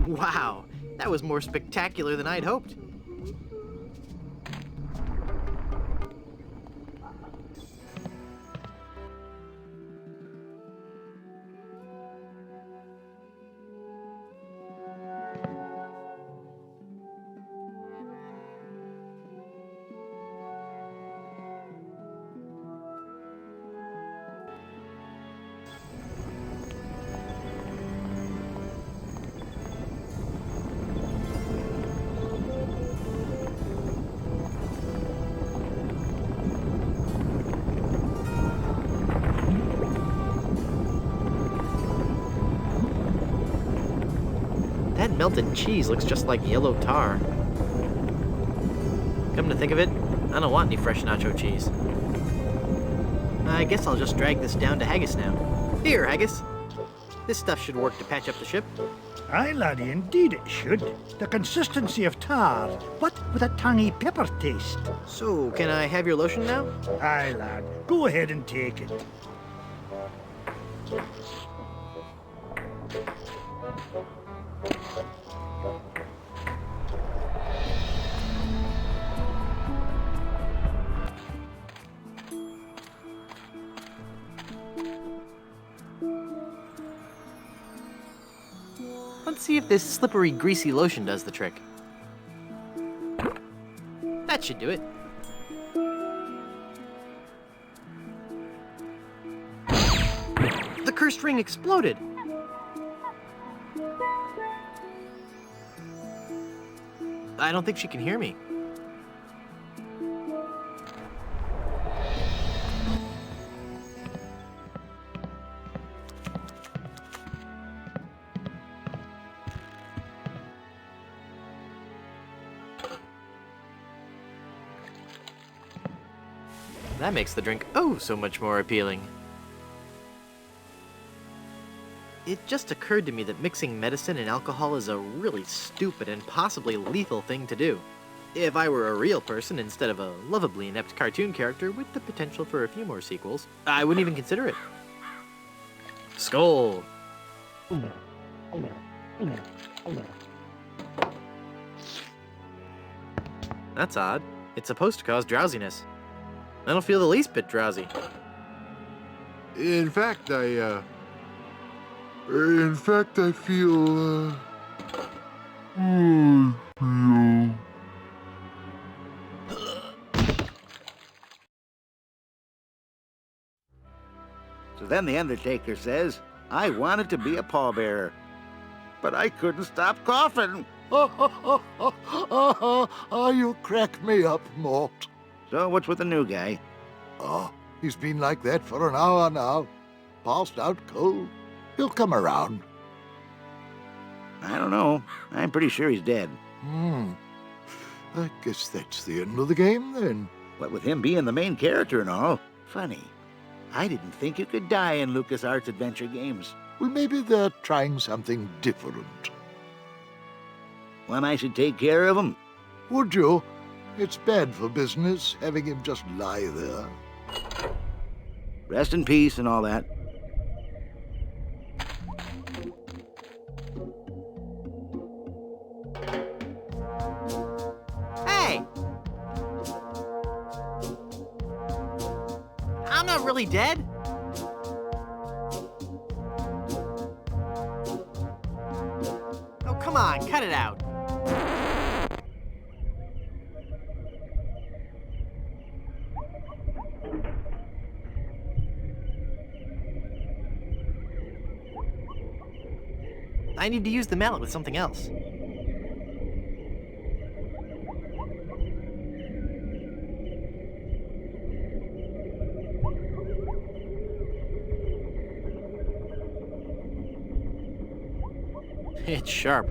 Wow, that was more spectacular than I'd hoped. That melted cheese looks just like yellow tar. Come to think of it, I don't want any fresh nacho cheese. I guess I'll just drag this down to Haggis now. Here, Haggis. This stuff should work to patch up the ship. Aye, laddie, indeed it should. The consistency of tar, but with a tangy pepper taste. So, can I have your lotion now? Aye, lad, go ahead and take it. Let's see if this slippery, greasy lotion does the trick. That should do it. The cursed ring exploded. I don't think she can hear me. That makes the drink oh so much more appealing. It just occurred to me that mixing medicine and alcohol is a really stupid and possibly lethal thing to do. If I were a real person instead of a lovably inept cartoon character with the potential for a few more sequels, I wouldn't even consider it. Skull! That's odd. It's supposed to cause drowsiness. I don't feel the least bit drowsy. In fact, I feel, So then the Undertaker says, I wanted to be a pallbearer, but I couldn't stop coughing. Oh, you crack me up, Mort. So what's with the new guy? Oh, he's been like that for an hour now. Passed out cold. He'll come around. I don't know. I'm pretty sure he's dead. I guess that's the end of the game, then. What with him being the main character and all. Funny. I didn't think you could die in LucasArts adventure games. Well, maybe they're trying something different. When I should take care of him? Would you? It's bad for business, having him just lie there. Rest in peace and all that. Hey! I'm not really dead. Oh, come on, cut it out. I need to use the mallet with something else. It's sharp.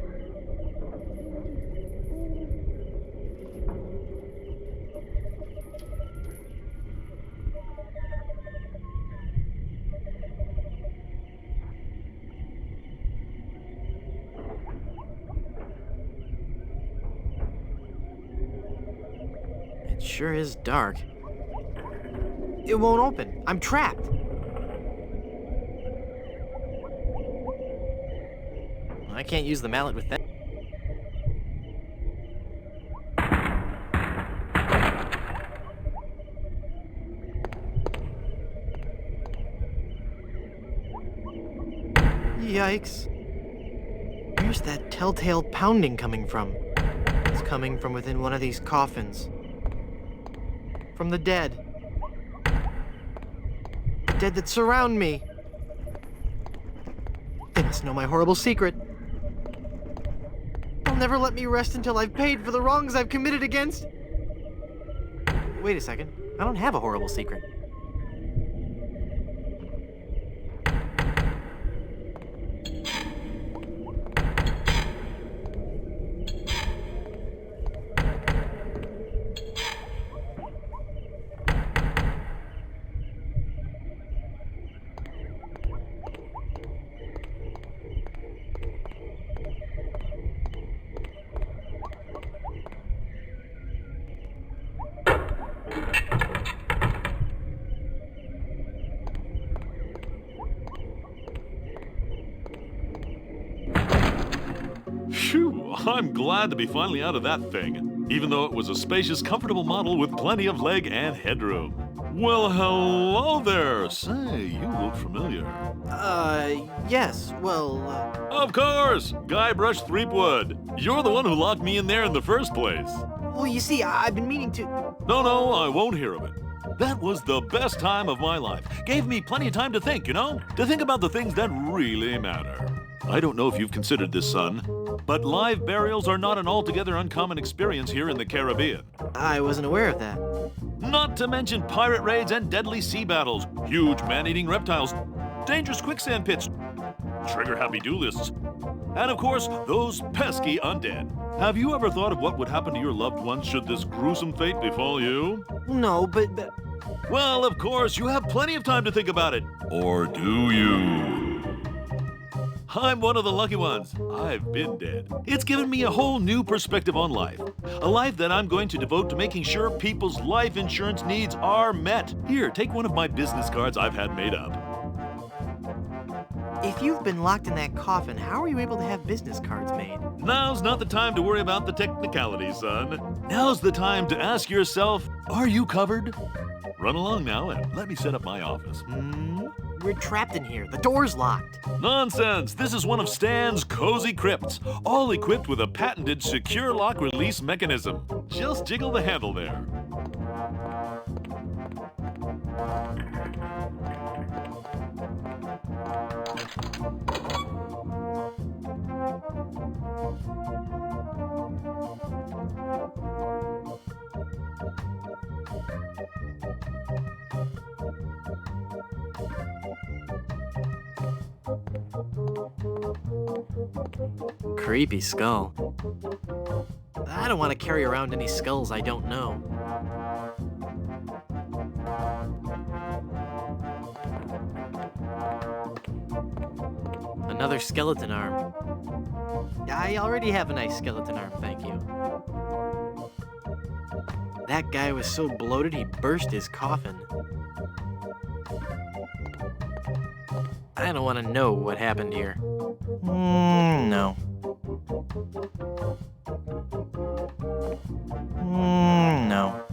It sure is dark. It won't open. I'm trapped. I can't use the mallet with that. Yikes. Where's that telltale pounding coming from? It's coming from within one of these coffins. From the dead. The dead that surround me. They must know my horrible secret. They'll never let me rest until I've paid for the wrongs I've committed against. Wait a second. I don't have a horrible secret. Phew, I'm glad to be finally out of that thing, even though it was a spacious, comfortable model with plenty of leg and headroom. Well, hello there. Say, you look familiar. Yes, well, Of course! Guybrush Threepwood. You're the one who locked me in there in the first place. well, you see, I've been meaning to... No, I won't hear of it. That was the best time of my life. Gave me plenty of time to think, you know? To think about the things that really matter. I don't know if you've considered this, son, but live burials are not an altogether uncommon experience here in the Caribbean. I wasn't aware of that. Not to mention pirate raids and deadly sea battles, huge man-eating reptiles, dangerous quicksand pits, trigger-happy duelists, and of course, those pesky undead. Have you ever thought of what would happen to your loved ones should this gruesome fate befall you? No, but... Well, of course, you have plenty of time to think about it. Or do you? I'm one of the lucky ones. I've been dead. It's given me a whole new perspective on life. A life that I'm going to devote to making sure people's life insurance needs are met. Here, take one of my business cards I've had made up. If you've been locked in that coffin, how are you able to have business cards made? Now's not the time to worry about the technicalities, son. Now's the time to ask yourself, are you covered? Run along now and let me set up my office. We're trapped in here. The door's locked. Nonsense! This is one of Stan's cozy crypts, all equipped with a patented secure lock release mechanism. Just jiggle the handle there. Creepy skull. I don't want to carry around any skulls I don't know. Another skeleton arm. I already have a nice skeleton arm, thank you. That guy was so bloated he burst his coffin. I don't want to know what happened here. No. No.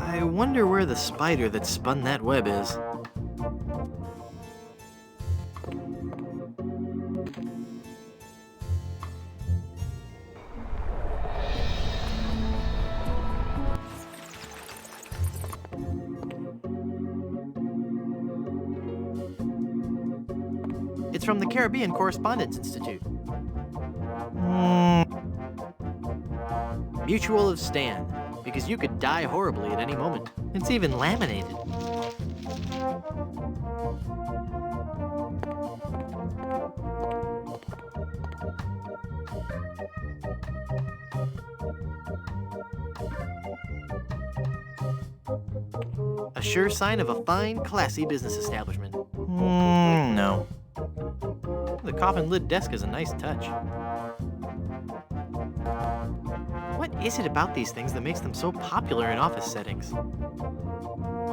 I wonder where the spider that spun that web is. It's from the Caribbean Correspondence Institute. Mutual of Stan, because you could die horribly at any moment. It's even laminated. sure sign of a fine, classy business establishment. No. The coffin lid desk is a nice touch. What is it about these things that makes them so popular in office settings?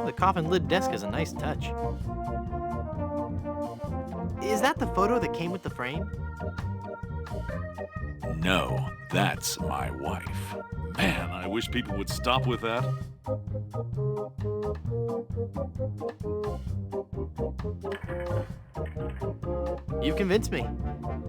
The coffin lid desk is a nice touch. Is that the photo that came with the frame? No, that's my wife. Man, I wish people would stop with that. You've convinced me.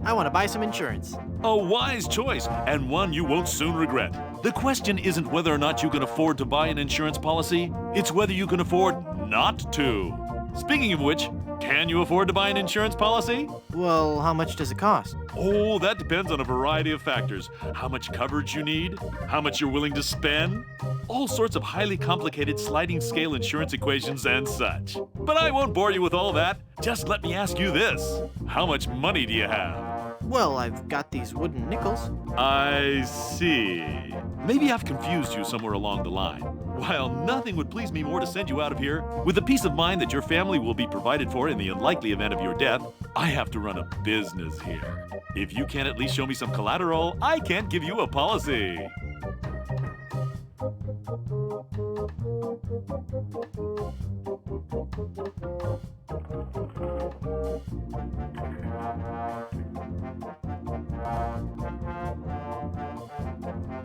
I want to buy some insurance. A wise choice, and one you won't soon regret. The question isn't whether or not you can afford to buy an insurance policy, it's whether you can afford not to. Speaking of which, can you afford to buy an insurance policy? Well, how much does it cost? Oh, that depends on a variety of factors. How much coverage you need, how much you're willing to spend, all sorts of highly complicated sliding scale insurance equations and such. But I won't bore you with all that. Just let me ask you this. How much money do you have? Well, I've got these wooden nickels. I see. Maybe I've confused you somewhere along the line. While nothing would please me more to send you out of here, with the peace of mind that your family will be provided for in the unlikely event of your death, I have to run a business here. If you can't at least show me some collateral, I can't give you a policy.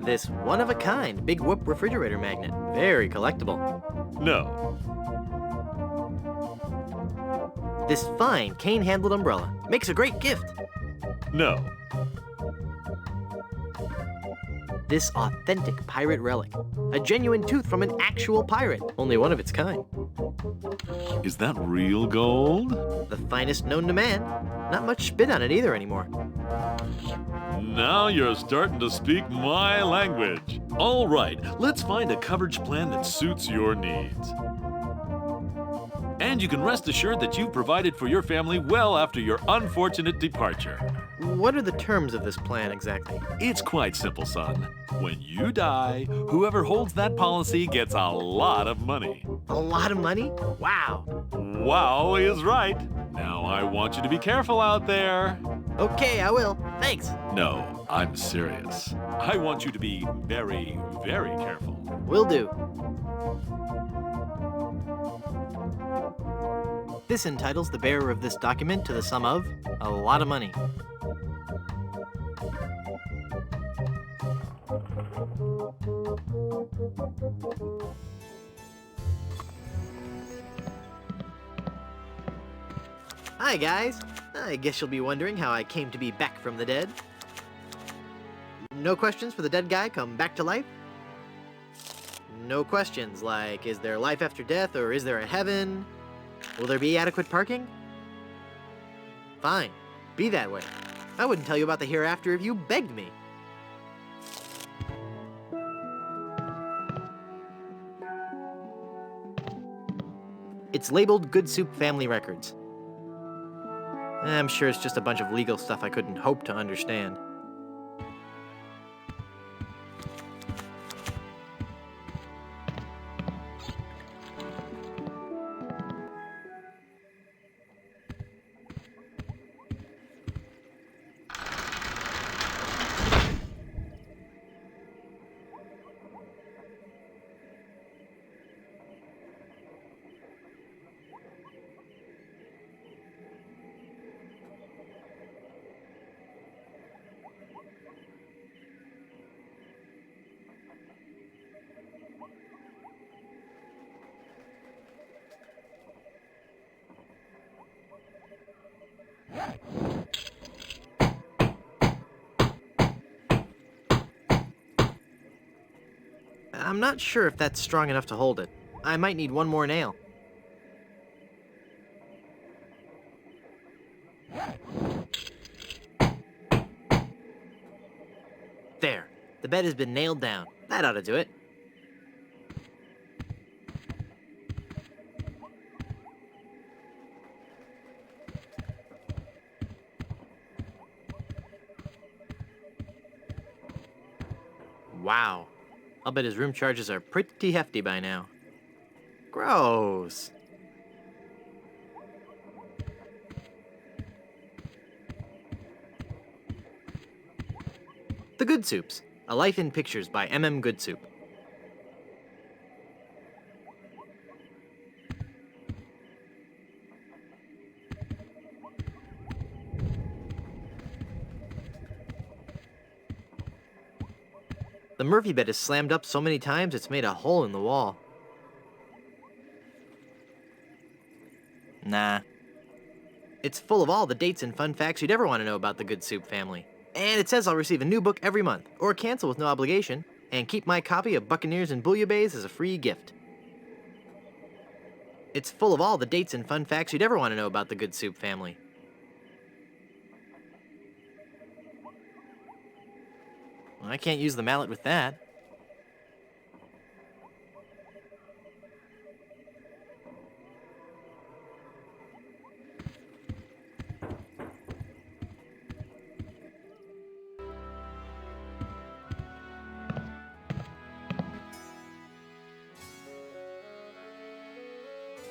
This one-of-a-kind Big Whoop refrigerator magnet. Very collectible. No. This fine cane-handled umbrella. Makes a great gift. No. This authentic pirate relic. A genuine tooth from an actual pirate. Only one of its kind. Is that real gold? The finest known to man. Not much spit on it either anymore. Now you're starting to speak my language. All right, let's find a coverage plan that suits your needs. And you can rest assured that you've provided for your family well after your unfortunate departure. What are the terms of this plan exactly? It's quite simple, son. When you die, whoever holds that policy gets a lot of money. A lot of money? Wow. Wow is right. Now I want you to be careful out there. Okay, I will. Thanks. No, I'm serious. I want you to be very, very careful. Will do. This entitles the bearer of this document to the sum of a lot of money. Hi, guys. I guess you'll be wondering how I came to be back from the dead. No questions for the dead guy come back to life? No questions like, is there life after death or is there a heaven? Will there be adequate parking? Fine. Be that way. I wouldn't tell you about the hereafter if you begged me. It's labeled Good Soup Family Records. I'm sure it's just a bunch of legal stuff I couldn't hope to understand. I'm not sure if that's strong enough to hold it. I might need one more nail. There. The bed has been nailed down. That ought to do it. Wow. I'll bet his room charges are pretty hefty by now. Gross. The Good Soups, A Life in Pictures by M.M. Goodsoup. The Murphy bed is slammed up so many times it's made a hole in the wall. Nah. It's full of all the dates and fun facts you'd ever want to know about the Goodsoup family. And it says I'll receive a new book every month, or cancel with no obligation, and keep my copy of Buccaneers and Bouillabaisse as a free gift. It's full of all the dates and fun facts you'd ever want to know about the Goodsoup family. Well, I can't use the mallet with that.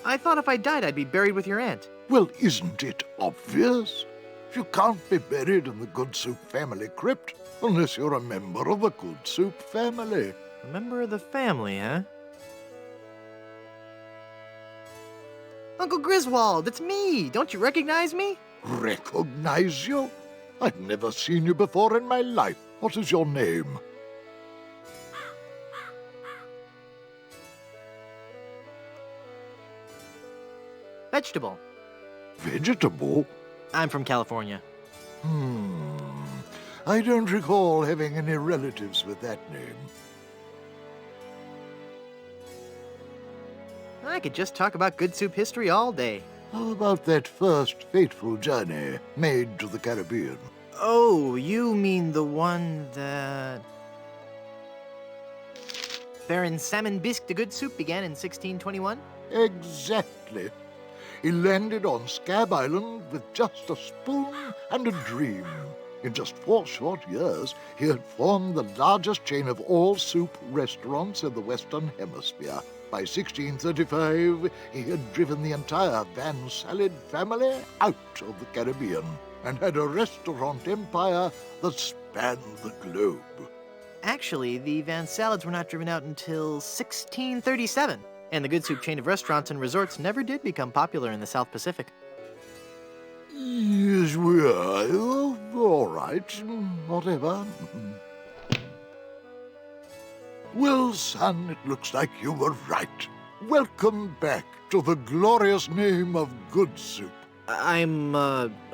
I thought if I died, I'd be buried with your aunt. Well, isn't it obvious? You can't be buried in the Goodsoup family crypt unless you're a member of the Goodsoup family. A member of the family, huh? Uncle Griswold, it's me! Don't you recognize me? Recognize you? I've never seen you before in my life. What is your name? Vegetable. Vegetable? I'm from California. I don't recall having any relatives with that name. I could just talk about Goodsoup history all day. How about that first fateful journey made to the Caribbean? Oh, you mean the one that... Baron Salmon Bisque de Goodsoup began in 1621? Exactly. He landed on Scab Island with just a spoon and a dream. In just 4 short years, he had formed the largest chain of all soup restaurants in the Western Hemisphere. By 1635, he had driven the entire Van Salad family out of the Caribbean and had a restaurant empire that spanned the globe. Actually, the Van Salads were not driven out until 1637, and the Goodsoup chain of restaurants and resorts never did become popular in the South Pacific. Yes, we are. All right, whatever. Well, son, it looks like you were right. Welcome back to the glorious name of Goodsoup. I'm,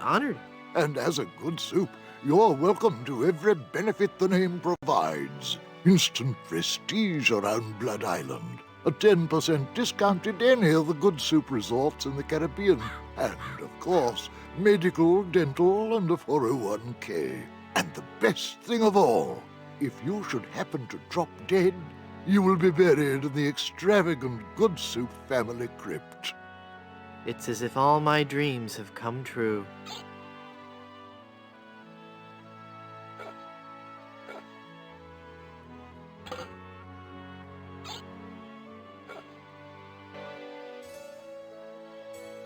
honored. And as a Goodsoup, you're welcome to every benefit the name provides. Instant prestige around Blood Island, a 10% discount at any of the Goodsoup resorts in the Caribbean, and, of course, medical, dental, and a 401k. And the best thing of all, if you should happen to drop dead, you will be buried in the extravagant Goodsoup family crypt. It's as if all my dreams have come true.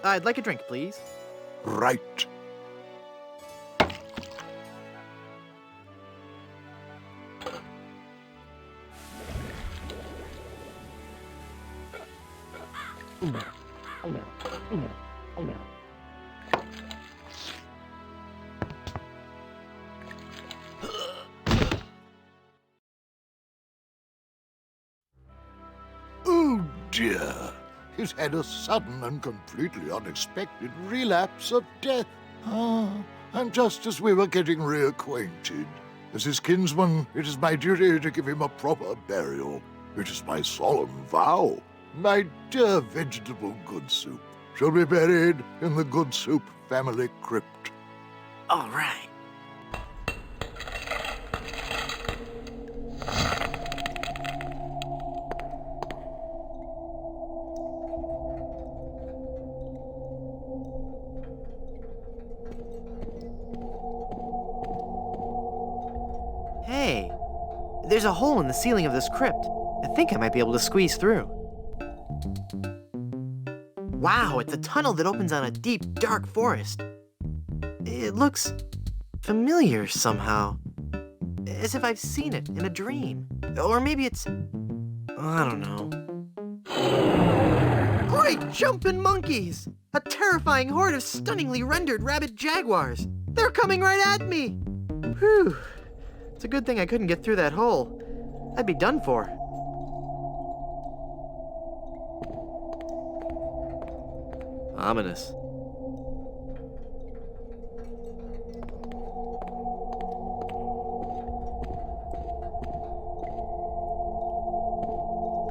I'd like a drink, please. Right. Oh dear. He's had a sudden and completely unexpected relapse of death. And just as we were getting reacquainted, as his kinsman, it is my duty to give him a proper burial. It is my solemn vow. My dear vegetable Goodsoup shall be buried in the Goodsoup family crypt. All right. Hey, there's a hole in the ceiling of this crypt. I think I might be able to squeeze through. Wow, it's a tunnel that opens on a deep, dark forest. It looks familiar somehow. As if I've seen it in a dream. Or maybe it's... I don't know. Great jumping monkeys! A terrifying horde of stunningly rendered rabid jaguars. They're coming right at me! Whew. It's a good thing I couldn't get through that hole. I'd be done for. Ominous.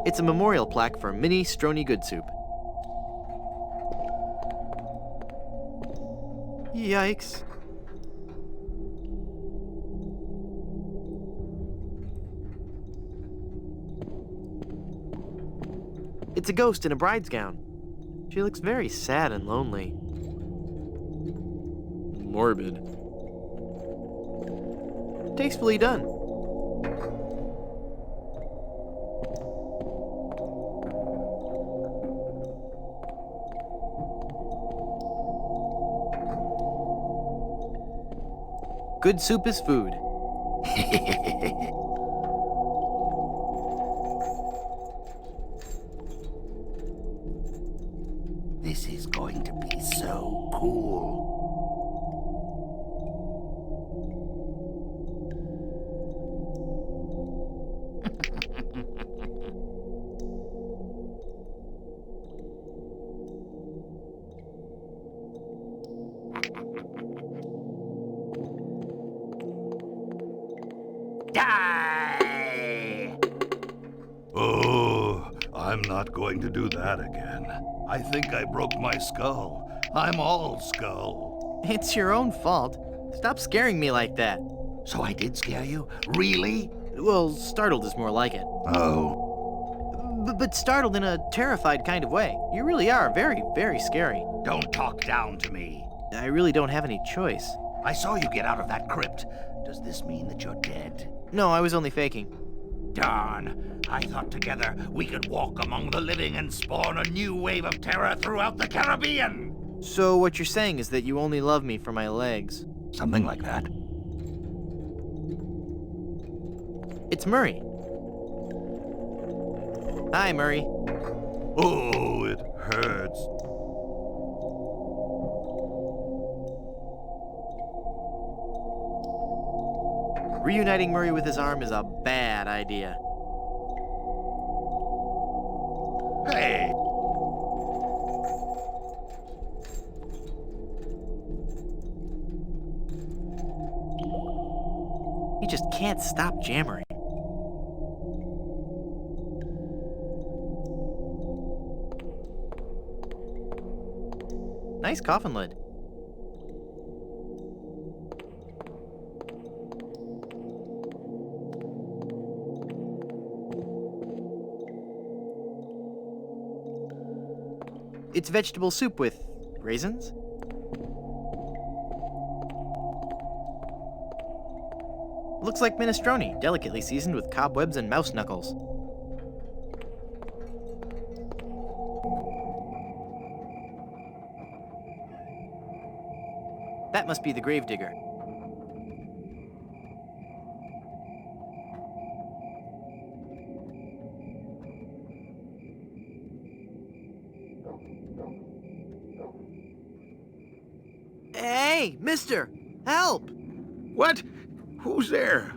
It's a memorial plaque for Minnie Strony Good Soup. Yikes. It's a ghost in a bride's gown. She looks very sad and lonely. Morbid. Tastefully done. Good soup is food. This is going to be so cool. Die! Oh, I'm not going to do that again. I think I broke my skull. I'm all skull. It's your own fault. Stop scaring me like that. So I did scare you? Really? Well, startled is more like it. Oh. But startled in a terrified kind of way. You really are very, very scary. Don't talk down to me. I really don't have any choice. I saw you get out of that crypt. Does this mean that you're dead? No, I was only faking. Darn. I thought together we could walk among the living and spawn a new wave of terror throughout the Caribbean. So what you're saying is that you only love me for my legs? Something like that. It's Murray. Hi, Murray. Oh, it hurts. Reuniting Murray with his arm is a bad idea. Hey! He just can't stop jammering. Nice coffin lid. It's vegetable soup with raisins? Looks like minestrone, delicately seasoned with cobwebs and mouse knuckles. That must be the gravedigger. Hey, mister! Help! What? Who's there?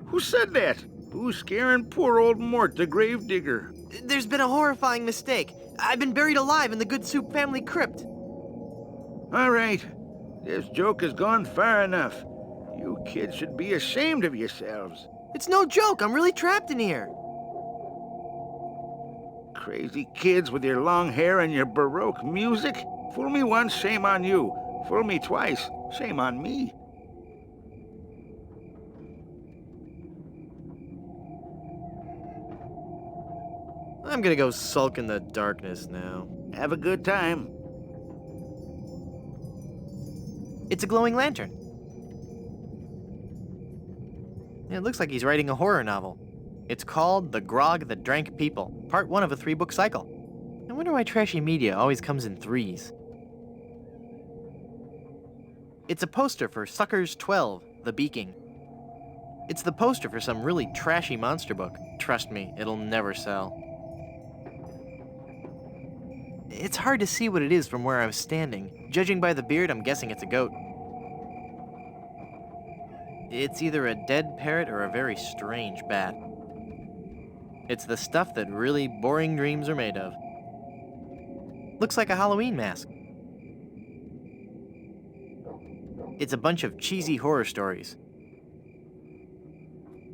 Who said that? Who's scaring poor old Mort, the gravedigger? There's been a horrifying mistake. I've been buried alive in the Good Soup family crypt. All right. This joke has gone far enough. You kids should be ashamed of yourselves. It's no joke. I'm really trapped in here. Crazy kids with your long hair and your Baroque music. Fool me once, shame on you. Fool me twice, shame on me. I'm gonna go sulk in the darkness now. Have a good time. It's a glowing lantern. It looks like he's writing a horror novel. It's called The Grog That Drank People, part 1 of a 3-book cycle. I wonder why trashy media always comes in threes. It's a poster for Suckers 12, The Beaking. It's the poster for some really trashy monster book. Trust me, it'll never sell. It's hard to see what it is from where I'm standing. Judging by the beard, I'm guessing it's a goat. It's either a dead parrot or a very strange bat. It's the stuff that really boring dreams are made of. Looks like a Halloween mask. It's a bunch of cheesy horror stories.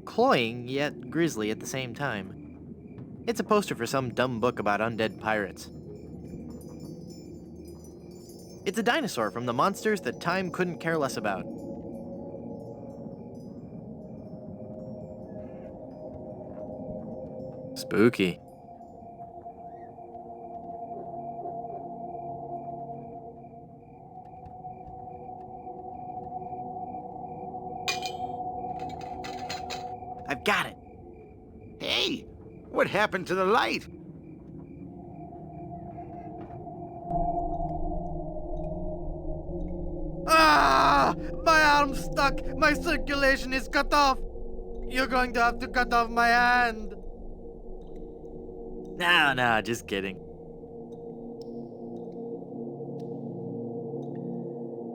Cloying, yet grisly at the same time. It's a poster for some dumb book about undead pirates. It's a dinosaur from the monsters that time couldn't care less about. Spooky. I've got it. Hey, what happened to the light? Ah! My arm's stuck! My circulation is cut off! You're going to have to cut off my hand! No, just kidding.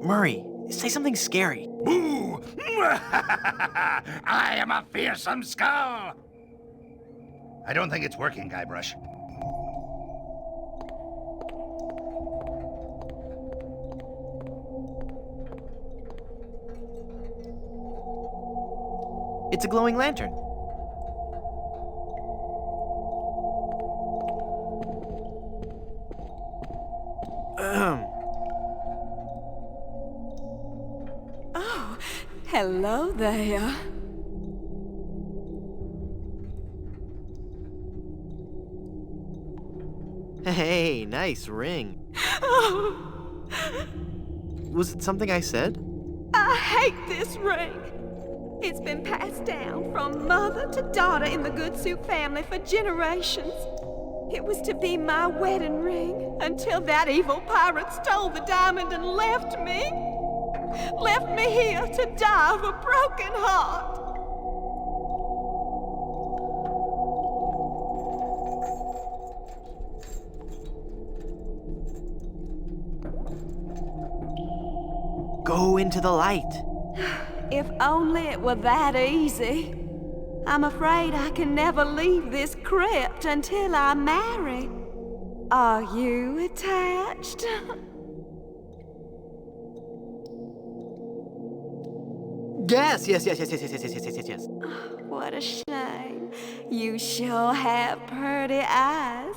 Murray, say something scary. Boo! I am a fearsome skull! I don't think it's working, Guybrush. It's a glowing lantern. Oh, hello there. Hey, nice ring. Oh, Was it something I said? I hate this ring. It's been passed down from mother to daughter in the Good Soup family for generations. It was to be my wedding ring until that evil pirate stole the diamond and left me. Left me here to die of a broken heart. Go into the light. If only it were that easy. I'm afraid I can never leave this crypt until I marry. Are you attached? Yes. What a shame. You sure have pretty eyes.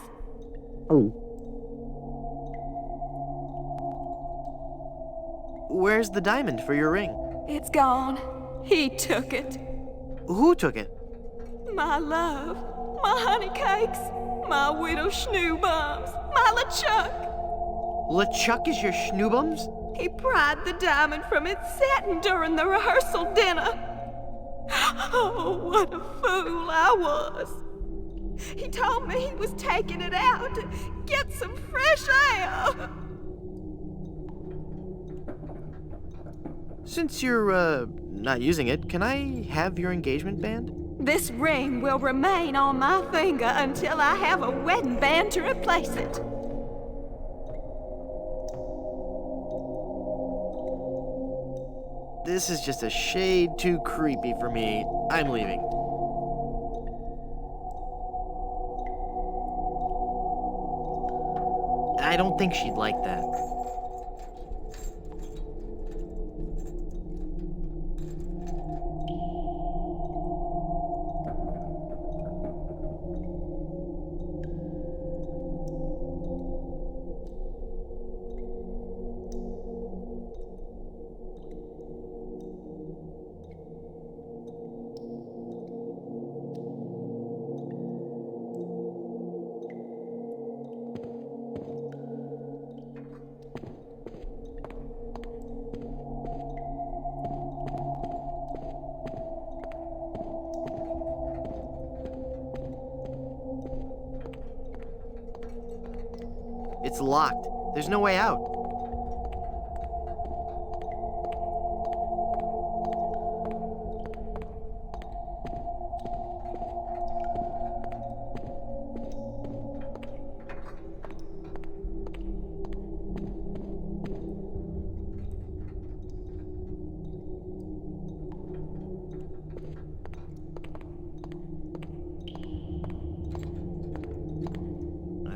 Where's the diamond for your ring? It's gone. He took it. Who took it? My love, my honey cakes, my widow schnoobums, my LeChuck. LeChuck is your schnoobums? He pried the diamond from its setting during the rehearsal dinner. Oh, what a fool I was. He told me he was taking it out to get some fresh air. Since you're, not using it, can I have your engagement band? This ring will remain on my finger until I have a wedding band to replace it. This is just a shade too creepy for me. I'm leaving. I don't think she'd like that. It's locked. There's no way out.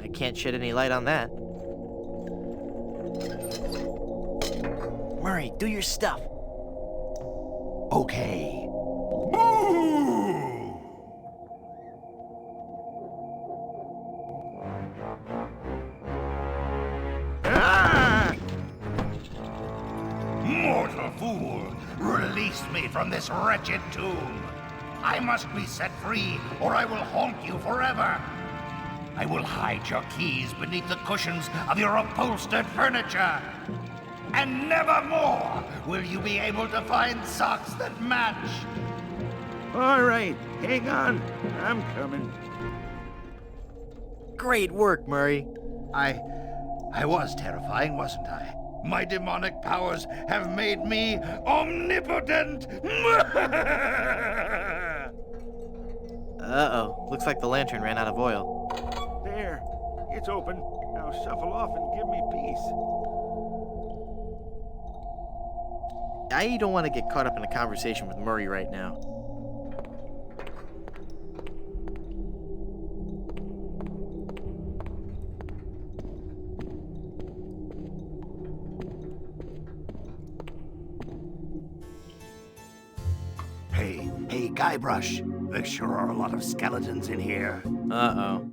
I can't shed any light on that. Murray, do your stuff. Okay. Mortal fool! Release me from this wretched tomb! I must be set free, or I will haunt you forever! I will hide your keys beneath the cushions of your upholstered furniture! And never more will you be able to find socks that match! All right, hang on. I'm coming. Great work, Murray. I was terrifying, wasn't I? My demonic powers have made me omnipotent! Uh-oh. Looks like the lantern ran out of oil. There, it's open. Now shuffle off and give me peace. I don't want to get caught up in a conversation with Murray right now. Hey, Guybrush. There sure are a lot of skeletons in here. Uh-oh.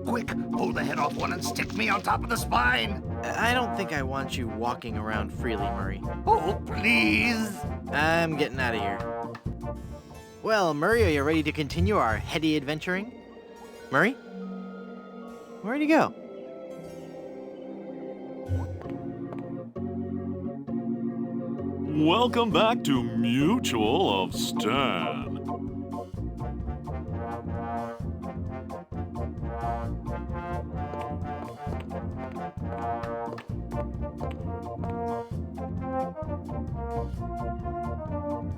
Quick, pull the head off one and stick me on top of the spine. I don't think I want you walking around freely, Murray. Oh, please. I'm getting out of here. Well, Murray, are you ready to continue our heady adventuring? Murray? Where'd he go? Welcome back to Mutual of Stan.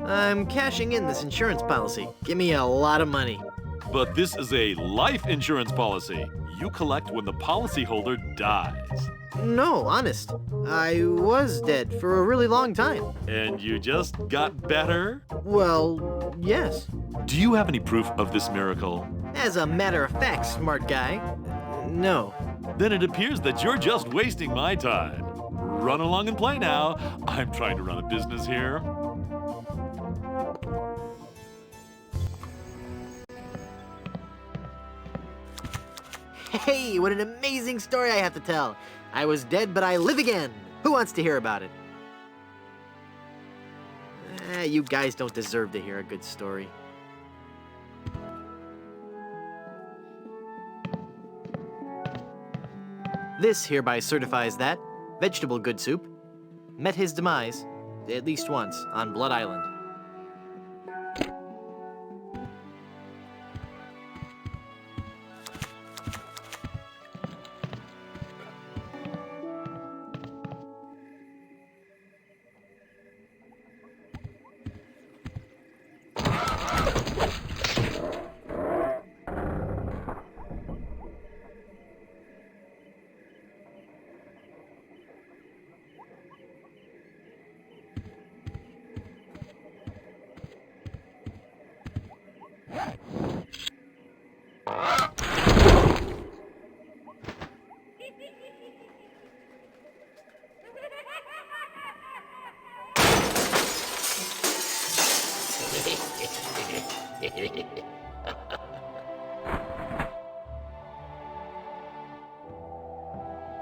I'm cashing in this insurance policy. Give me a lot of money. But this is a life insurance policy. You collect when the policyholder dies. No, honest. I was dead for a really long time. And you just got better? Well, yes. Do you have any proof of this miracle? As a matter of fact, smart guy, no. Then it appears that you're just wasting my time. Run along and play now. I'm trying to run a business here. Hey, what an amazing story I have to tell. I was dead, but I live again. Who wants to hear about it? You guys don't deserve to hear a good story. This hereby certifies that Vegetable Good Soup met his demise at least once on Blood Island.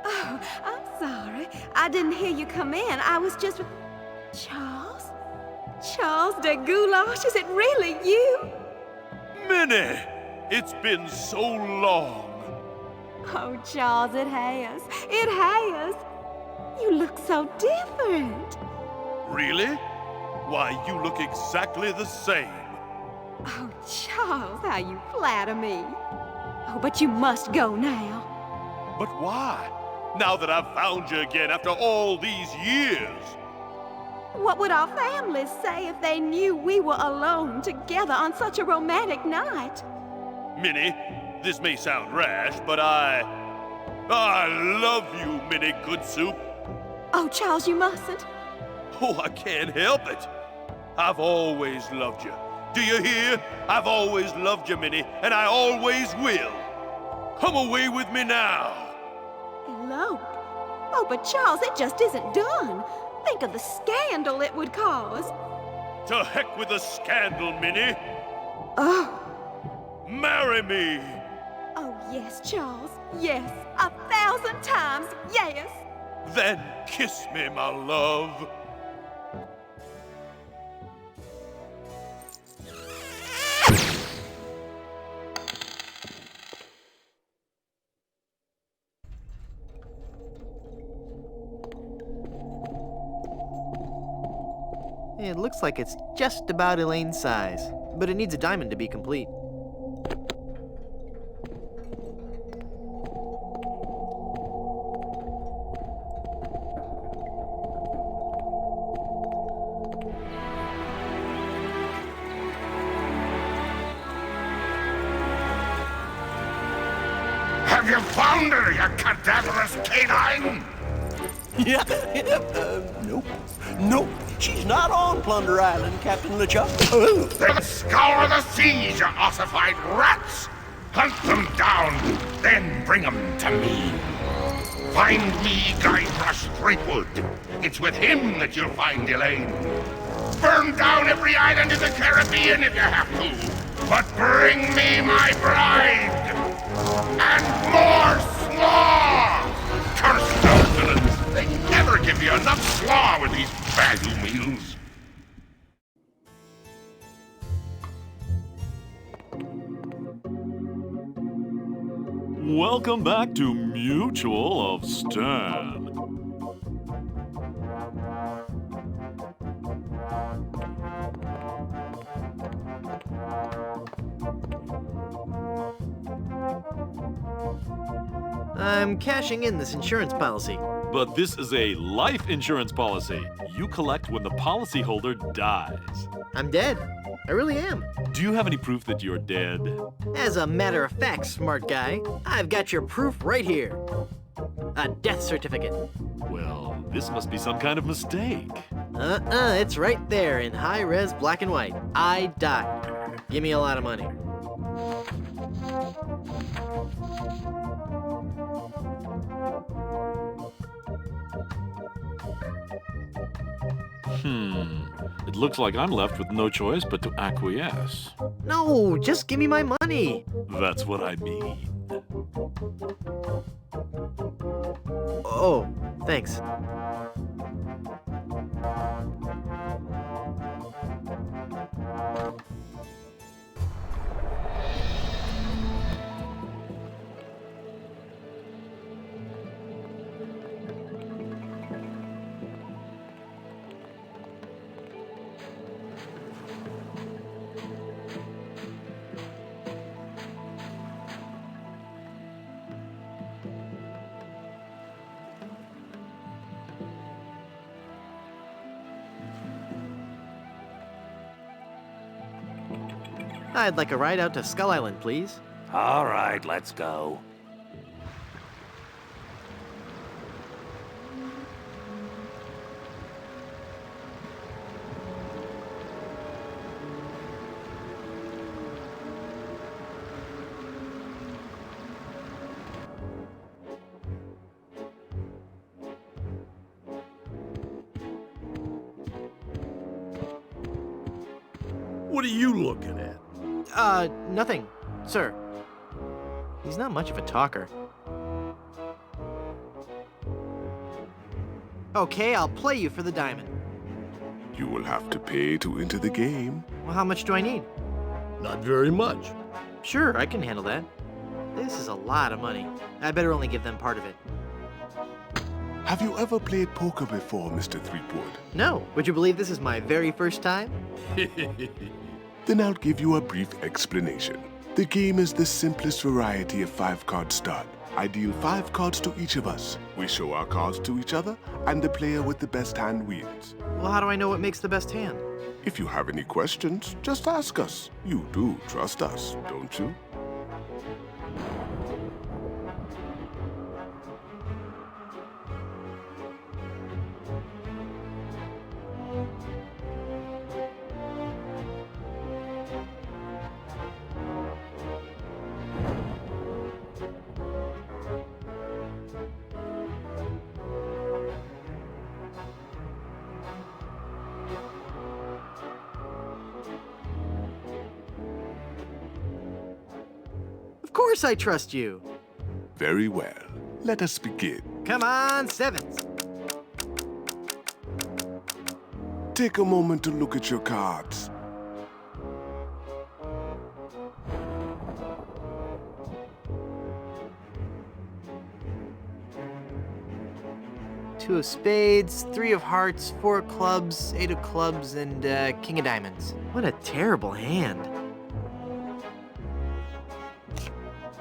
Oh, I'm sorry. I didn't hear you come in. I was just with... Charles? Charles de Goulash, is it really you? Minnie! It's been so long. Oh, Charles, it has. It has. You look so different. Really? Why, you look exactly the same. Oh, Charles, how you flatter me. Oh, but you must go now. But why? now that I've found you again after all these years? What would our families say if they knew we were alone together on such a romantic night? Minnie, this may sound rash, but I love you, Minnie Good Soup. Oh, Charles, you mustn't. Oh, I can't help it. I've always loved you. Do you hear? I've always loved you, Minnie, and I always will. Come away with me now. Elope? Oh, but Charles, it just isn't done. Think of the scandal it would cause. To heck with the scandal, Minnie. Oh. Marry me. Oh, yes, Charles. Yes. 1,000 times yes. Then kiss me, my love. It looks like it's just about Elaine's size, but it needs a diamond to be complete. Have you found her, you cadaverous canine? Yeah, nope. Nope, she's not on Plunder Island, Captain LeChuck. Then scour the seas, you ossified rats! Hunt them down, then bring them to me. Find me Guybrush Threepwood. It's with him that you'll find Elaine. Burn down every island in the Caribbean if you have to. But bring me my bride! And more slaw! Curse those villains! They never give you enough slaw with these value meals. Welcome back to Mutual of Stan. I'm cashing in this insurance policy. But this is a life insurance policy. You collect when the policyholder dies. I'm dead. I really am. Do you have any proof that you're dead? As a matter of fact, smart guy, I've got your proof right here. A death certificate. Well, this must be some kind of mistake. It's right there in high-res black and white. I died. Give me a lot of money. It looks like I'm left with no choice but to acquiesce. No, just give me my money. That's what I mean. Oh, thanks. I'd like a ride out to Skull Island, please. All right, let's go. What are you looking at? Nothing, sir. He's not much of a talker. Okay, I'll play you for the diamond. You will have to pay to enter the game. Well, how much do I need? Not very much. Sure, I can handle that. This is a lot of money. I better only give them part of it. Have you ever played poker before, Mr. Threepwood? No. Would you believe this is my very first time? Then I'll give you a brief explanation. The game is the simplest variety of 5-card stud. I deal 5 cards to each of us. We show our cards to each other, and the player with the best hand wins. Well, how do I know what makes the best hand? If you have any questions, just ask us. You do trust us, don't you? Of course I trust you. Very well. Let us begin. Come on, 7s. Take a moment to look at your cards. Two of spades, 3 of hearts, 4 of clubs, 8 of clubs, and king of diamonds. What a terrible hand.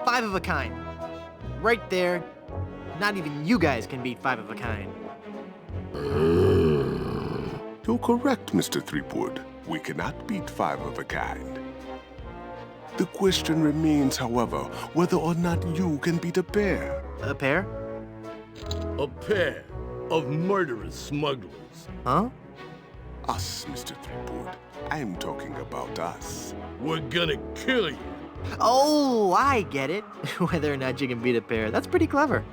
5 of a kind. Right there. Not even you guys can beat 5 of a kind. You're correct, Mr. Threepwood. We cannot beat 5 of a kind. The question remains, however, whether or not you can beat a pair. A pair? A pair of murderous smugglers. Huh? Us, Mr. Threepwood. I'm talking about us. We're gonna kill you. Oh, I get it. Whether or not you can beat a pair. That's pretty clever.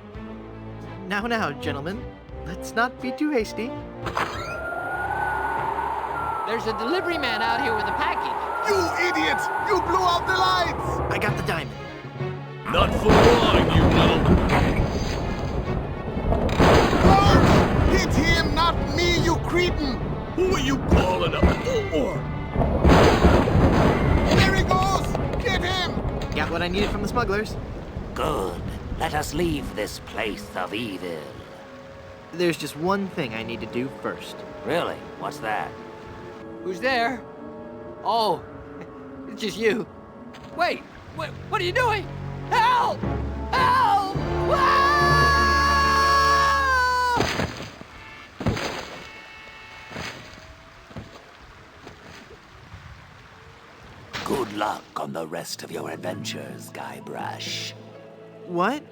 Now, gentlemen. Let's not be too hasty. There's a delivery man out here with a package. You idiots! You blew out the lights! I got the diamond. Not for long, you little... Guards! Hit him, not me, you cretin! Who are you calling up for? There he goes! Get him! Got what I needed from the smugglers. Good. Let us leave this place of evil. There's just one thing I need to do first. Really? What's that? Who's there? Oh, it's just you. Wait, what are you doing? Help! Help! Ah! Good luck on the rest of your adventures, Guybrush. What?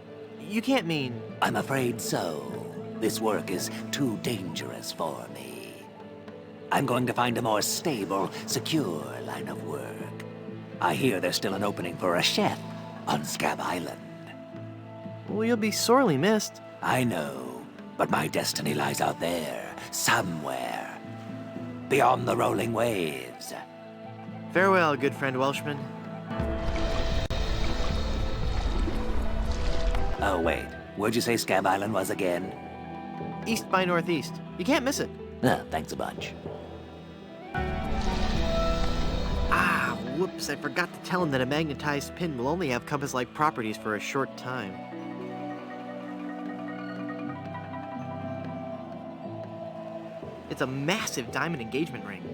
You can't mean... I'm afraid so. This work is too dangerous for me. I'm going to find a more stable, secure line of work. I hear there's still an opening for a chef on Scab Island. Well, you'll be sorely missed. I know, but my destiny lies out there, somewhere. Beyond the rolling waves. Farewell, good friend Welshman. Oh, wait. Where'd you say Scab Island was again? East by northeast. You can't miss it. Thanks a bunch. Ah, whoops. I forgot to tell him that a magnetized pin will only have compass-like properties for a short time. It's a massive diamond engagement ring.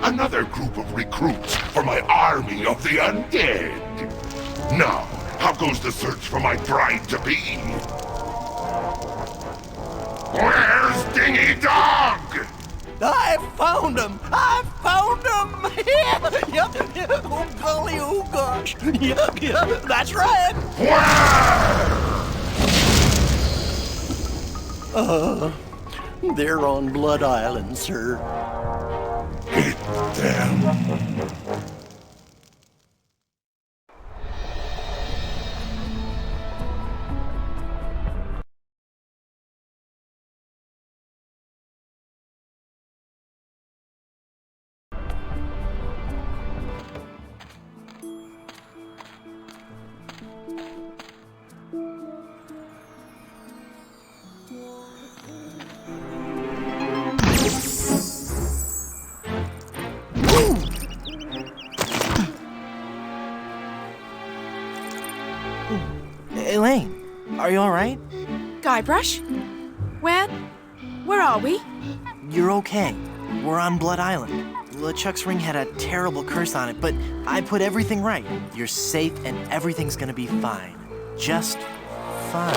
Another group of recruits for my army of the undead. Now, how goes the search for my bride-to-be? Where's Dingy Dog? I found him! I found him! Oh, golly, oh, gosh. Yeah, that's right. Where? They're on Blood Island, sir. Hit them. Are you alright? Guybrush? Where are we? You're okay. We're on Blood Island. LeChuck's ring had a terrible curse on it, but I put everything right. You're safe and everything's gonna be fine. Just fine.